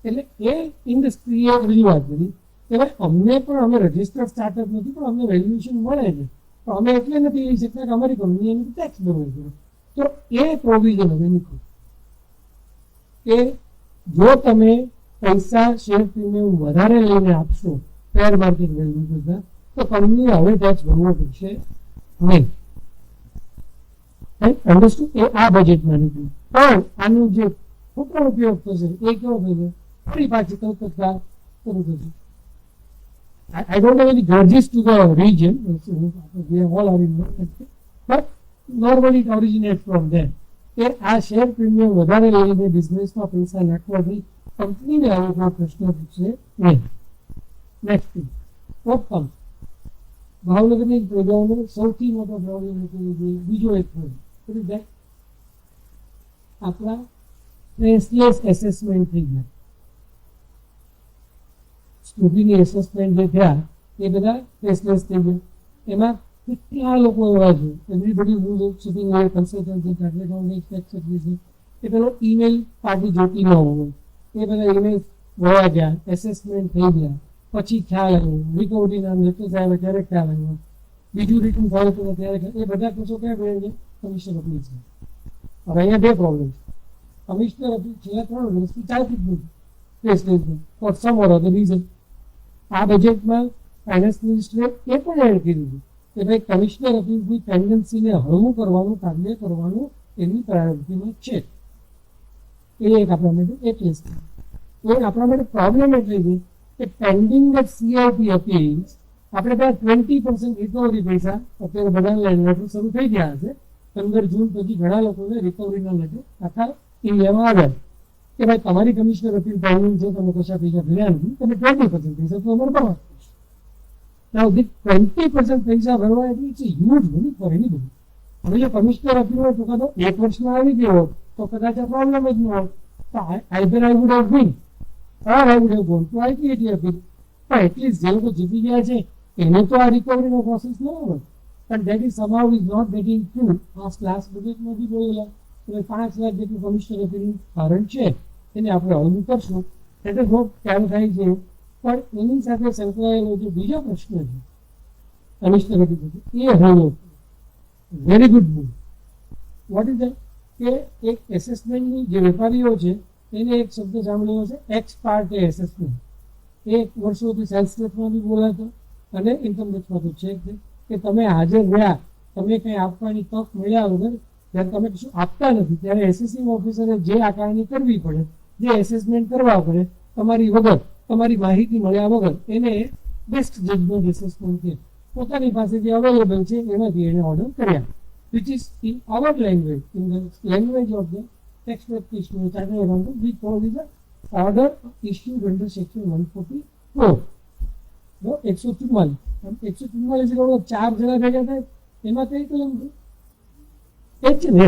એટલે એ ઇન્ડસ્ટ્રીએ રજૂઆત કરી કે ભાઈ અમને પણ અમે રજિસ્ટર્ડ સ્ટાર્ટઅપ નથી, પણ અમને વેલ્યુએશન મળે છે, પણ અમે એટલે નથી લઈ શકતા કે અમારી કંપની એની ટેક્સ ભરવો જોઈએ. તો એ પ્રોવિઝન હવે નીકળ્યું કે જો તમે પૈસા શેર પ્રીમિયમ વધારે લઈને આપશો ફેર માર્કેટ વેલ્યુ કરતા, તો કંપનીએ હવે ટેક્સ ભરવો પડશે નહીં. અંડરસ્ટુડ? એ આ બજેટમાં નીકળ્યું. પણ આનું જે ખોટો ઉપયોગ થશે એ કેવો થશે, ફરી પાછી કલકત્તા શરૂ થશે. I don't have any grudges to the region, we all are in, but normally it originates from there. કે આ શેર પ્રીમિયમ વધારે લઈને બિઝનેસમાં પૈસા નાખવાથી કંપનીને આવો કોઈ પ્રશ્ન પૂછશે નહીં. નેક્સ્ટ થિંગ, કોપકમ ભાવનગરની પ્રજાઓનો સૌથી મોટો પ્રોબ્લેમ બીજો એક પ્રોબ્લેમ આપણા ફેસલેસ એસેસમેન્ટ થઈ ગયા. સ્કૂટીની એસેસમેન્ટ જે થયા એ બધા ફેસલેસ થઈ ગયા. એમાં કેટલા લોકો એવા છે, everybody who sitting over consultancy chartered accountant tax adviser, એ પેલો ઈમેલ પાર્ટી જોતી ન હોય, એ બધા ઈમેલ વયા ગયા, એસેસમેન્ટ થઈ ગયા, પછી ખ્યાલ આવ્યો, રિકવરીના મેસેજ આવ્યા ત્યારે ખ્યાલ આવ્યો, બીજું રિટર્ન ફોલો કર્યો ત્યારે એ બધા કેસો ક્યાં ગયા છે? કમિશનર ઓફિસ છે. હવે અહીંયા બે પ્રોબ્લેમ છે. કમિશનર ઓફિસ છેલ્લા 3 વર્ષથી ચાલતી જ નથી faceless for some or other reason. આ બજેટમાં ફાઇનાન્સ મિનિસ્ટરે એ પણ એડ કર્યું કે ભાઈ કમિશનર અપીલની પેન્ડન્સીને હળવું કરવાનું કાર્ય કરવાનું એની પ્રાયોરિટીમાં છે. એ એક આપણા માટે એક લિસ્ટ છે. તો આપણા માટે પ્રોબ્લેમ એટલે છે કે પેન્ડિંગ સીઆઈપી અપીલ્સ આપણે ત્યાં 20% રિકવરી પૈસા અત્યારે બધા લેટર શરૂ થઈ ગયા હશે. 15 જૂન પછી ઘણા લોકોને રિકવરીના લેટર આખા ઇન્ડિયામાં આવ્યા કે ભાઈ તમારી કમિશનર અપીલ પેન્ડિંગ છે, તમે કશા પૈસા ભર્યા નથી, તમે 20% પૈસા તો અમારે ભરવા. Now, the 20% પૈસા ભરવા એટલે it's huge money for anybody. હવે જો કમિશનર અપીલ હોય તો કાં તો 1 વર્ષમાં આવી ગયો તો કદાચ આ પ્રોબ્લેમ જ ન હોય. તો either I would have been or I would have gone to IPAT appeal. પણ એટલીસ્ટ જે લોકો જીતી ગયા છે એને તો આ રિકવરીનો પ્રોસેસ ન હોય. પણ that is somehow is not getting through. આ લાસ્ટ બજેટમાં બી બોલેલા કે 5 લાખ જેટલું કમિશનર અપીલનું કારણ છે એને આપણે હળવું કરશું. એટલે બહુ ખ્યાલ થાય છે. પણ એની સાથે સંકળાયેલો જે બીજો પ્રશ્ન છે કમિશનર અપીલ એ હળવો. Very good move. What is that કે એક એસેસમેન્ટની જે વેપારીઓ છે એને એક શબ્દ સાંભળ્યો છે એક્સ પાર્ટ એસેસમેન્ટ. એક વર્ષોથી સેલ્સ ટેક્સમાં બી બોલાતો અને ઇન્કમ ટેક્સમાં તો છે કે તમે હાજર રહ્યા, તમે કંઈ આપવાની તક મળ્યા વગર જ્યારે તમે કશું આપતા નથી ત્યારે એસેસિંગ ઓફિસરે જે આકારણી કરવી પડે, જે એસેસમેન્ટ કરવા પડે તમારી વગર, તમારી માહિતી મળ્યા વગર, એને બેસ્ટ જજમેન્ટ એસેસમેન્ટ છે. પોતાની પાસે જે અવેલેબલ છે એમાંથી એને ઓર્ડર કર્યા. which is in our language, in the language of the tax practitioner, chartered accountant, we call it the order issued under section 144. No, 144. 144 એટલે 4 જણા ભેગા થાય એમાં કઈ કલમ છે? એ જ ને,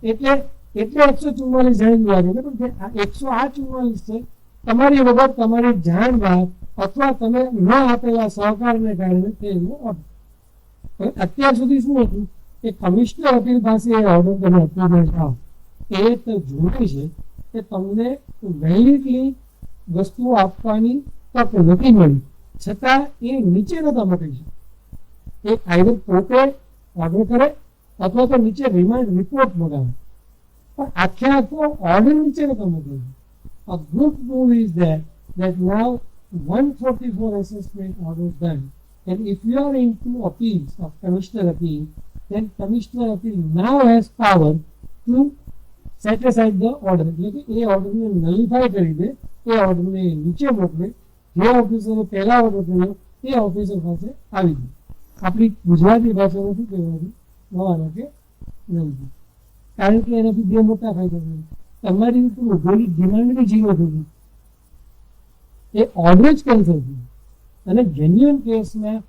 એટલે 144 જાણી લાગે છે. પણ 144 છે તમારી વગર, તમારી જાણ બહાર અથવા તમે ન આપેલા સહકારને કારણે થયેલો ઓર્ડર. અત્યાર સુધી શું હતું કે કમિશનર અપીલ પાસે ઓર્ડર તમે અપીલ જાઓ એ તો જુએ છે કે તમને વેલિડલી વસ્તુઓ આપવાની તક નથી મળી, છતાં એ નીચે નતા મોકલી શકે. એ આઈધર પોતે ઓર્ડર કરે અથવા તો નીચે રિમાન્ડ રિપોર્ટ મંગાવે, પણ આખો ઓર્ડર નીચે નતા મોકલી. A good move is that now 144 assessment orders done, and if you are into appeals of commissioner appeal, then commissioner appeal now has power to set aside the order. એટલે કે એ ઓર્ડરને નલિફાય કરી દે, એ ઓર્ડરને નીચે મોકલે, જે ઓફિસરે પહેલા ઓર્ડર કર્યો એ ઓફિસર પાસે આવી ગયો. આપણી ગુજરાતી ભાષામાં શું કહેવાય નવા કે નહીં, કારણ કે એનાથી બે મોટા ફાયદા થયા. તમારી ઉભેલી ડિમાન્ડની ઝીરો થઈ ગઈ, એ ઓર્ડર જ કેન્સલ થયું. અને જેન્યુઅન કેસમાં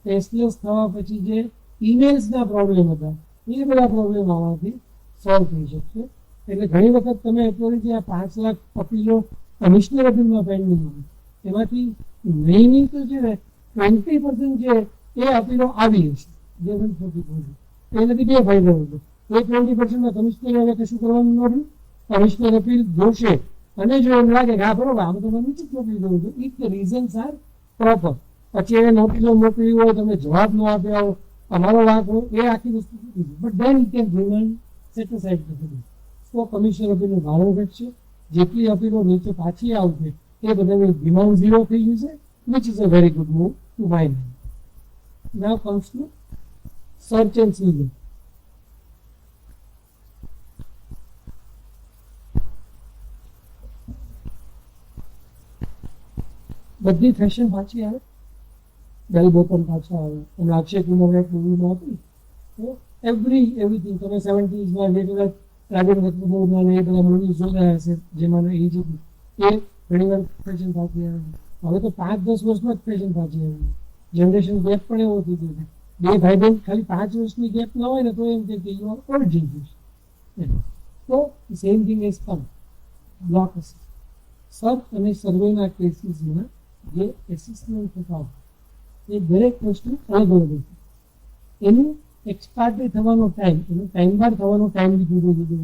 કેસલેસ થવા પછી જે ઈમેલ્સના પ્રોબ્લેમ હતા એ બધા પ્રોબ્લેમ આવવાથી સોલ્વ થઈ શકશે. એટલે ઘણી વખત તમે અત્યારે જે આ 5 લાખ અપીલો કમિશનર અપીલમાં પેન્ડિંગ હોય એમાંથી નહીં તો છે ને 20% છે એ અપીલો આવી હશે. જે એનાથી બે ફાયદા હતો. એ 20%માં કમિશનરે હવે કશું કરવાનું નહોતું. કમિશનર અપીલ જોશે અને જો એમ લાગે કે હા બરોબર આમ તો નીચે મોકલી દઉં છું, if the reasons are proper, પછી એને નોટિસો મોકલી હોય, તમે જવાબ ન આપ્યા હો, અમારો વાંક હોય, એ આખી વસ્તુ but then it can remind set aside કરી. તો કમિશનર અપીલનું ભાડું ઘટશે, જેટલી અપીલો નીચે પાછી આવશે એ બધાની ડિમાન્ડ ઝીરો થઈ જશે, which is a very good move to my mind. Now comes to search and season. બધી ફેશન પાછી આવે, બેલ બોટમ પાછા આવે. હમણાં અક્ષય કુમાર એક મૂવીમાં હતું તો એવરીથિંગ તમે 70s જેટલા રાજેન્દ્ર કપૂરના એ બધા મૂવી જોયા હશે જેમાં એ જે એ ઘણી વાર ફેશન પાછી આવે. હવે તો 5-10 વર્ષમાં જ ફેશન પાછી આવે. જનરેશન ગેપ પણ એવો થઈ ગયો છે. બે ભાઈ બહેન ખાલી 5 વર્ષની ગેપ ન હોય ને તો એમ કે યુ આર ઓલ્ડ જીન્સ. તો same thing is come block search અને સર્વેના કેસીસમાં જે એસેસમેન્ટ થતા એ દરેક વસ્તુ અલગ અલગ હતી. એનું એક્સપાયરી થવાનો ટાઈમ, એનું ટાઈમ બાર થવાનો ટાઈમ બી જુદો જુદો.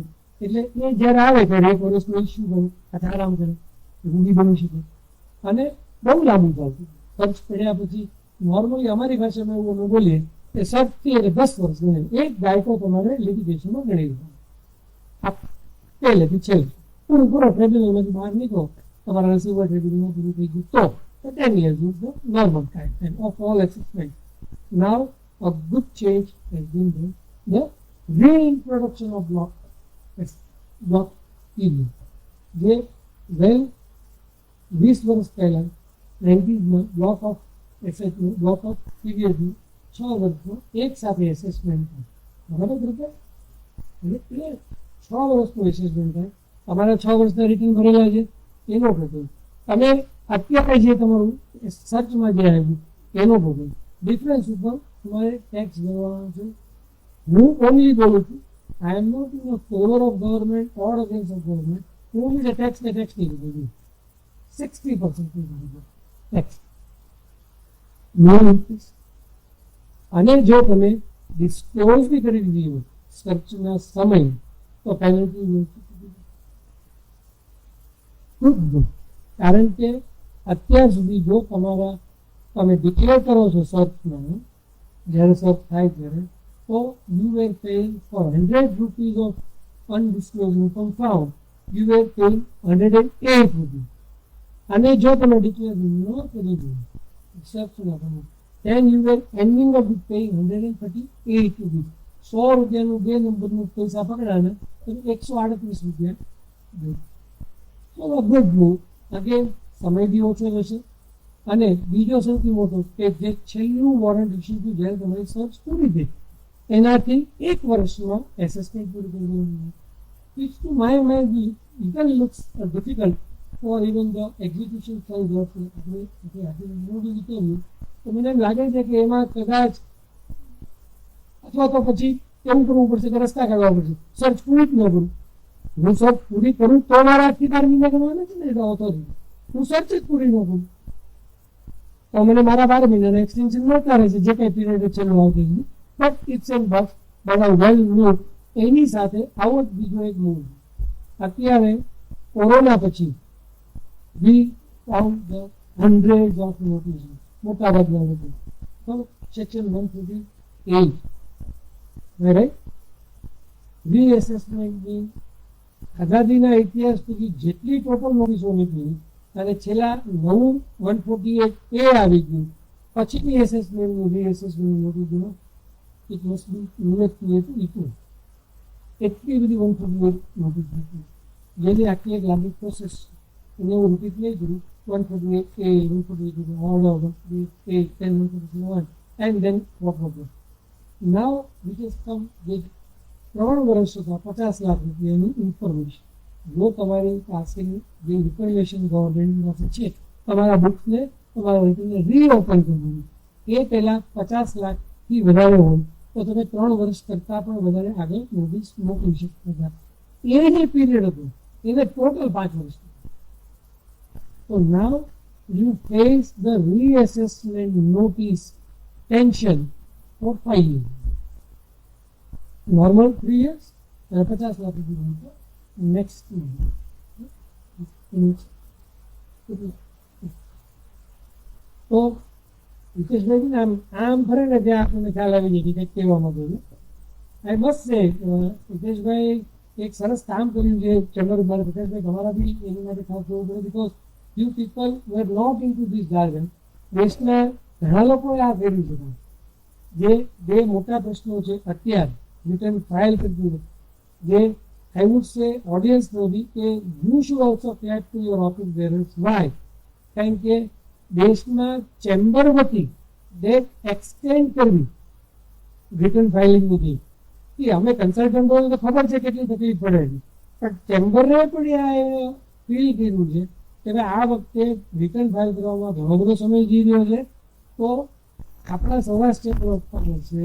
એટલે એ જ્યારે આવે ત્યારે 1 વર્ષનો ઇસ્યુ બને, અથવા આરામ કરે, હિન્દી બની શકે અને બહુ લાંબુ ચાલતું. સર્ચ પડ્યા પછી નોર્મલી અમારી ભાષામાં એવું અમે બોલીએ કે સર્ચથી એટલે 10 વર્ષ ગણે, એક દાયકો તમારે લિટિગેશનમાં ગણી દેવાનો. પહેલેથી છેલ્લે પૂરો ટ્રેબ્યુનલમાંથી બહાર નીકળો, તમારા રિસીવર ટ્રેબ્યુનલમાં પૂરું થઈ ગયું તો for 10 years is the normal time and of all assessments. Now a good change has been done, the reintroduction of block period. જે વેલ 20 વર્ષ પહેલા 90s block of assessment block of પીરિયડનું 6 વર્ષનું એક સાથે એસેસમેન્ટ થાય, બરાબર રીતે એટલે 6 વર્ષનું એસેસમેન્ટ થાય. તમારા 6 વર્ષના રિટર્ન ભરેલા છે એનો ભોગવ, તમે અત્યારે જે તમારું સર્ચમાં જે આવ્યું એનો ભોગવ, ડિફરન્સ ઉપર તમારે ટેક્સ ભરવાનો છે. હું ઓનલી બોલું છું, I am not in favour of government or against of government. હું જે ટેક્સ ને ટેક્સ નહીં ભર્યું, 60% ટેક્સ નો ઇન્ક્રીઝ. અને જો તમે ડિસ્ક્લોઝ બી કરી દીધી હોય સર્ચના સમય તો પેનલ્ટી, કારણ કે અત્યાર સુધી જો તમે ડિક્લેર કરો છો સર્ચમાં, જ્યારે સર્ચ થાય ત્યારે, તો you were paying for 100 rupees of undisclosed income found, you were paying 108 rupees. અને જો તમે ડિક્લેર ન કરી દો સર્ચના સમય, then you were ending up with paying 138 rupees. 100 રૂપિયાનું 2 નંબરનું પૈસા પકડાને તો 138 રૂપિયા. So a good move. Again, સમય બી ઓછો રહેશે. અને બીજો સૌથી મોટો કે જે છેલ્લું વોરંટ ઇસ્યુ થયું જ્યારે તમારી સર્ચ પૂરી થઈ એનાથી 1 વર્ષમાં એસેસમેન્ટ પૂરી કરી દેવાનું. Which to my mind even looks difficult for even the execution side of તો મને એમ લાગે છે કે એમાં કદાચ અથવા તો પછી એવું કરવું પડશે કે રસ્તા કાઢવા પડશે, સર્ચ પૂરી જ ન કરું. હું સર્ચ પૂરી કરું તો મારા 8 મહિના ગણવાના છે ને, એટલે ઓથોરિટી હું સર્ચ જ પૂરી ન કરું તો મને મારા 12 મહિનાના એક્સટેન્શન મળતા રહેશે, જે કંઈ પીરિયડ છેલ્લું આવતી. બટ ઇટ્સ એન બટ બધા વેલ મૂવ. એની સાથે આવો જ બીજો એક મૂવ અત્યારે કોરોના પછી we found the hundred of notice, મોટા ભાગના લોકો. તો સેક્શન 138 રાઈટ, રીએસેસમેન્ટની આઝાદીના ઇતિહાસ સુધી જેટલી ટોટલ નોટિસો નીકળી અને છેલ્લા નવું 148A આવી ગયું પછીની એસેસમેન્ટની રીએસેસમેન્ટની નોટિસનો ઇટ મસ્ટ બી ઇક્વલ. એટલી બધી 148 નોટિસ નીકળી જેની આખી એક લાંબી પ્રોસેસ એને હું રિપીટ નહીં કરું. 148A, 148, all of 148, 10, 141, and then what was it? Now we just come with 3 વર્ષ હતા 50 લાખ રૂપિયાની ઇન્ફોર્મેશન. જો તમારી પાસે જે રિકમેન્ડેશન ગવર્મેન્ટ પાસે છે તમારા બુક્સને તમારા રિટર્નને રીઓપન કરવાનું, એ પહેલાં 50 લાખથી વધારે હોય તો તમે 3 વર્ષ કરતાં પણ વધારે આગળ નોટિસ મોકલી શકતા હતા. એ જે પીરિયડ હતો એને ટોટલ 5 વર્ષ. So now you face the reassessment notice tension for 5 years. Normal 3 years and 50 lakh rupees next year. So Hitesh આમ ફરે ને ત્યાં આપણને ખ્યાલ આવી જાય કે કહેવા માંગુ છું. I must say હિતેશભાઈ એક સરસ કામ કર્યું છે ચેમ્બર દ્વારા. હિતેશભાઈ તમારા બી એની માટે ખાસ જોવું પડે, because you people were not into this jargon. દેશના ઘણા લોકોએ આ કર્યું છે. જે 2 મોટા પ્રશ્નો છે અત્યારે રિટર્ન ફાઇલ કરતી જે આઈ વુડ સે ઓડિયન્સ નથી કે you should also flat to your office bearers. Why? કારણ કે દેશમાં ચેમ્બર વતી ડેટ એક્સટેન્ડ કરવી રિટર્ન ફાઇલિંગની કે અમે કન્સલ્ટન્ટોને તો ખબર છે કેટલી તકલીફ પડે છે, પણ ચેમ્બરને પણ આ ફીલ કર્યું છે કે આ વખતે રિટર્ન ફાઇલ કરવામાં ઘણો બધો સમય જઈ રહ્યો છે. તો આપણા સૌરાષ્ટ્ર ચેમ્બર ઓફ કોમર્સ છે,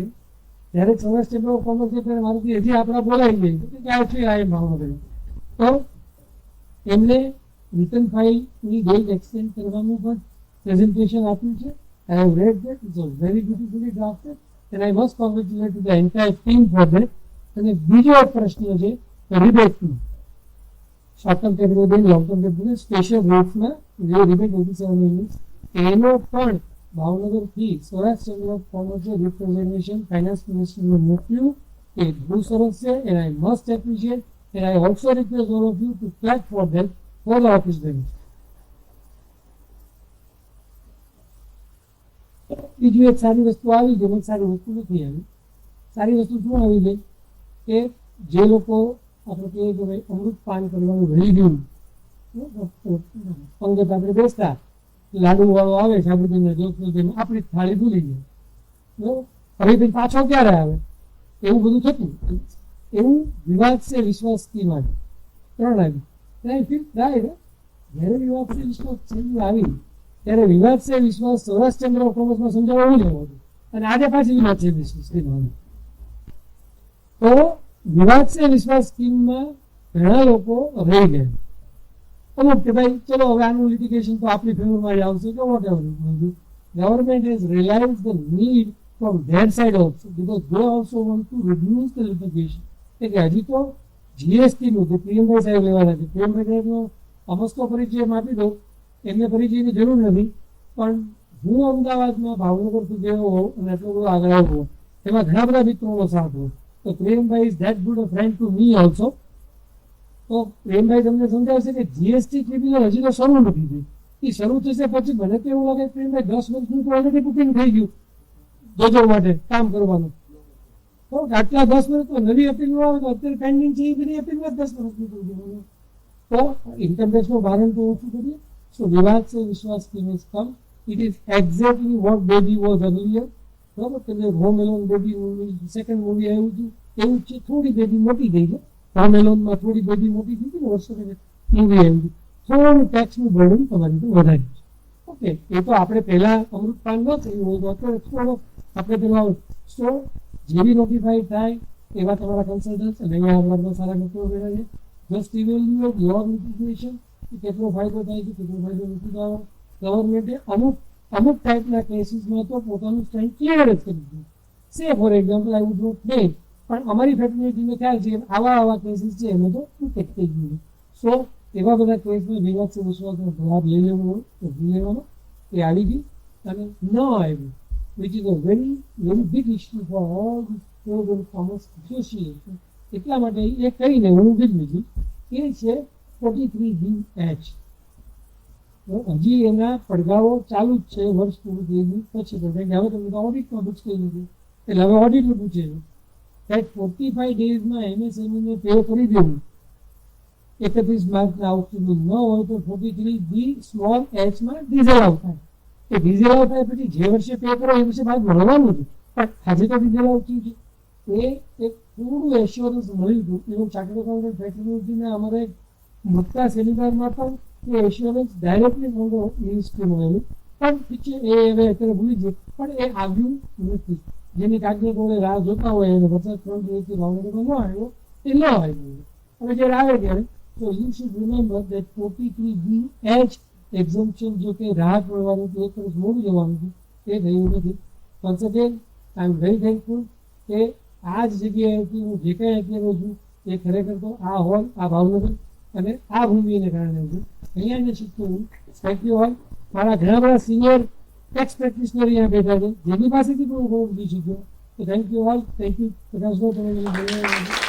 જ્યારે સૌરાષ્ટ્ર ચેમ્બર ઓફ કોમર્સ છે ત્યારે મારાથી હજી આપણા બોલાઈ ગઈ કે ક્યારથી આ ભાવનગર, તો એમને રિટર્ન ફાઇલની ડેટ એક્સટેન્ડ કરવાનું પણ પ્રેઝન્ટેશન આપ્યું છે. I have read that, it's very beautifully drafted and I must congratulate to the entire team for that. અને બીજો એક પ્રશ્ન છે રિબેટનો, short term category, long term category, special રેટ્સમાં જે રિબેટ 87 એનો પણ ભાવનગરથી સૌરાષ્ટ્ર ચેમ્બર ઓફ કોમર્સે રિપ્રેઝન્ટેશન ફાઇનાન્સ મિનિસ્ટરને મોકલ્યું. એ બહુ સરસ છે and I must appreciate and I also request all of you to clap for them for the office bench. બીજું એક સારી વસ્તુ આવી ગઈ, સારી વસ્તુ નથી આવી. સારી વસ્તુ શું આવી ગઈ કે જે લોકો આપણે કહીએ કે ભાઈ અમૃત પાન કરવાનું રહી ગયું, પંગત આપણે બેસતા લાડુ વાળો આવે સાબુદાના જોતનો આપણી થાળી ભૂલી ગઈ, બરાબર, હવે પાછો ક્યારે આવે એવું બધું થતું. એવું વિવાદ છે વિશ્વાસ સ્કીમ આવી 3 આવી જયારે વિવાદ છે વિશ્વાસ સ્કીમ આવી ત્યારે વિવાદ છે વિશ્વાસ સૌરાષ્ટ્ર કોમર્સમાં સમજાવવા લેવો હતું, અને આજે પાછી વિવાદ છે વિશ્વાસ સ્કીમ આવી. તો વિવાદ છે વિશ્વાસ સ્કીમમાં ઘણા લોકો રહી ગયા. અમુક કે ભાઈ ચલો હવે આનું લિટિગેશન તો આપણી ફેવરમાં જ આવશે કે whatever. Government has realise the need from their side also, because they also want to reduce the litigation. કે હજી તો જીએસટી નું જે પ્રિયમભાઈ સાહેબ લેવાના છે, પ્રિયમભાઈ સાહેબનો અમસ્તો પરિચય આપી દો, એમને પરિચયની જરૂર નથી, પણ હું અમદાવાદમાં ભાવનગરથી ગયો હોઉં અને એટલો બધો આગળ આવ્યો, એમાં ઘણા બધા મિત્રોનો સાથ હોય. તો પ્રેમભાઈ is that good a friend to me also. તો પ્રેમભાઈ તમને સમજાવશે કે જીએસટી ટ્રિબ્યુનલ હજી તો શરૂ નથી થયું. એ શરૂ થશે પછી મને તો એવું લાગે પ્રેમભાઈ 10 વર્ષનું તો ઓલરેડી બુકિંગ થઈ ગયું જોજો માટે કામ કરવાનું. તો આટલા 10 વર્ષ તો નવી અપીલ આવે તો અત્યારે પેન્ડિંગ છે એ બધી અપીલમાં 10 વર્ષ નીકળી જવાનું. તો ઇન્કમ ટેક્સનું ભારણ તો ઓછું કરીએ. સો વિવાદ છે Vishwas scheme is come. It is exactly what baby was earlier. બરાબર, કે home alone baby movie second movie આવ્યું હતું એવું છે. થોડી બેબી મોટી થઈ છે, હોમ એલોનમાં થોડી બેબી મોટી થઈ ગઈ, વર્ષો મૂવી આવ્યું હતું. થોડું ટેક્સનું બર્ડન તમારી તો વધારે છે. ઓકે, એ તો આપણે પહેલા અમૃતપાન ન થયું હોય તો અત્યારે થોડો આપણે પેલા સો જે બી નોટિફાઈડ થાય એવા તમારા કન્સલ્ટન્ટ્સ અને અહીંયા આપણા સારા મિત્રો બેઠા છે. જસ્ટ ઇવેલ્યુએટ યોર લિટિગેશન, કેટલો ફાયદો થાય છે, કેટલો ફાયદો નથી થવાનો. ગવર્મેન્ટે અમુક ટાઈપના કેસીસમાં તો પોતાનું સ્ટેન્ડ ક્લિયર જ કરી દીધું. Say for example I would not name, પણ અમારી ફેટર્નિટીને ખ્યાલ છે આવા કેસીસ છે એમાં તો ઇફેક્ટ થઈ ગયું. સો એવા બધા કેસમાં વિવાદ છે વિશ્વાસનો જવાબ લઈ લેવો હોય તો લઈ લેવાનો. એ આવી ગઈ અને ન આવી, which is a very big issue for all the trade and commerce association. એટલા માટે એ કહીને હું લીધું એ છે 43BH. હજી એના પડઘાઓ ચાલુ જ છે, વર્ષ પૂરું થઈ ગયું પછી તો હવે તમે ઓડિટમાં બુક્સ કહી દીધું એટલે હવે ઓડિટનું પૂછે છે that 45 ડેઝમાં એમએસએમઈને પે કરી દેવું. 31 માર્ચના આઉટસ્ટેન્ડિંગ ન હોય તો 43B સ્મોલ એચમાં ડિઝેલાવ થાય. એ ડિઝેલાવ થાય પછી જે વર્ષે પે કરો એ વર્ષે બાદ મળવાનું હતું, પણ આજે તો ડિઝેલાવ થયું છે. એ એક પૂરું એશ્યોરન્સ મળ્યું હતું. એવું ચાર્ટર્ડ એકાઉન્ટન્ટ ફેટર્નિટીના અમારે મોટા સેમિનારમાં પણ એ એશ્યોરન્સ ડાયરેક્ટલી મિનિસ્ટ્રી મળેલું. પણ ઠીક છે, એ હવે અત્યારે ભૂલી જાય, પણ એ આવ્યું નથી. જેની કાગની કોણે રાહ જોતા હોય એને 50-3 દિવસથી ભાવનગરમાં ન આવ્યો એ ન આવ્યું. હવે જ્યારે આવે ત્યારે તો you should remember that 43BH exemption જો કે રાહત મળવાનું હતું, 1 વર્ષ મોડું જવાનું હતું, એ થયું નથી. Once again I am very thankful કે આ જ જગ્યાએથી હું જે કંઈ અત્યારે છું એ ખરેખર તો આ હોલ, આ ભાવનગર અને આ ભૂમિને કારણે છું. અહીંયા શીખતું હું. Thank you all. મારા ઘણા બધા સિનિયર ટેક્સ પ્રેક્ટિશનર અહીંયા બેઠા છે જેની પાસેથી પણ હું બહુ બધું શીખ્યો. તો thank you all. Thank you Prakashbhai, તમે મને બોલાવ્યા.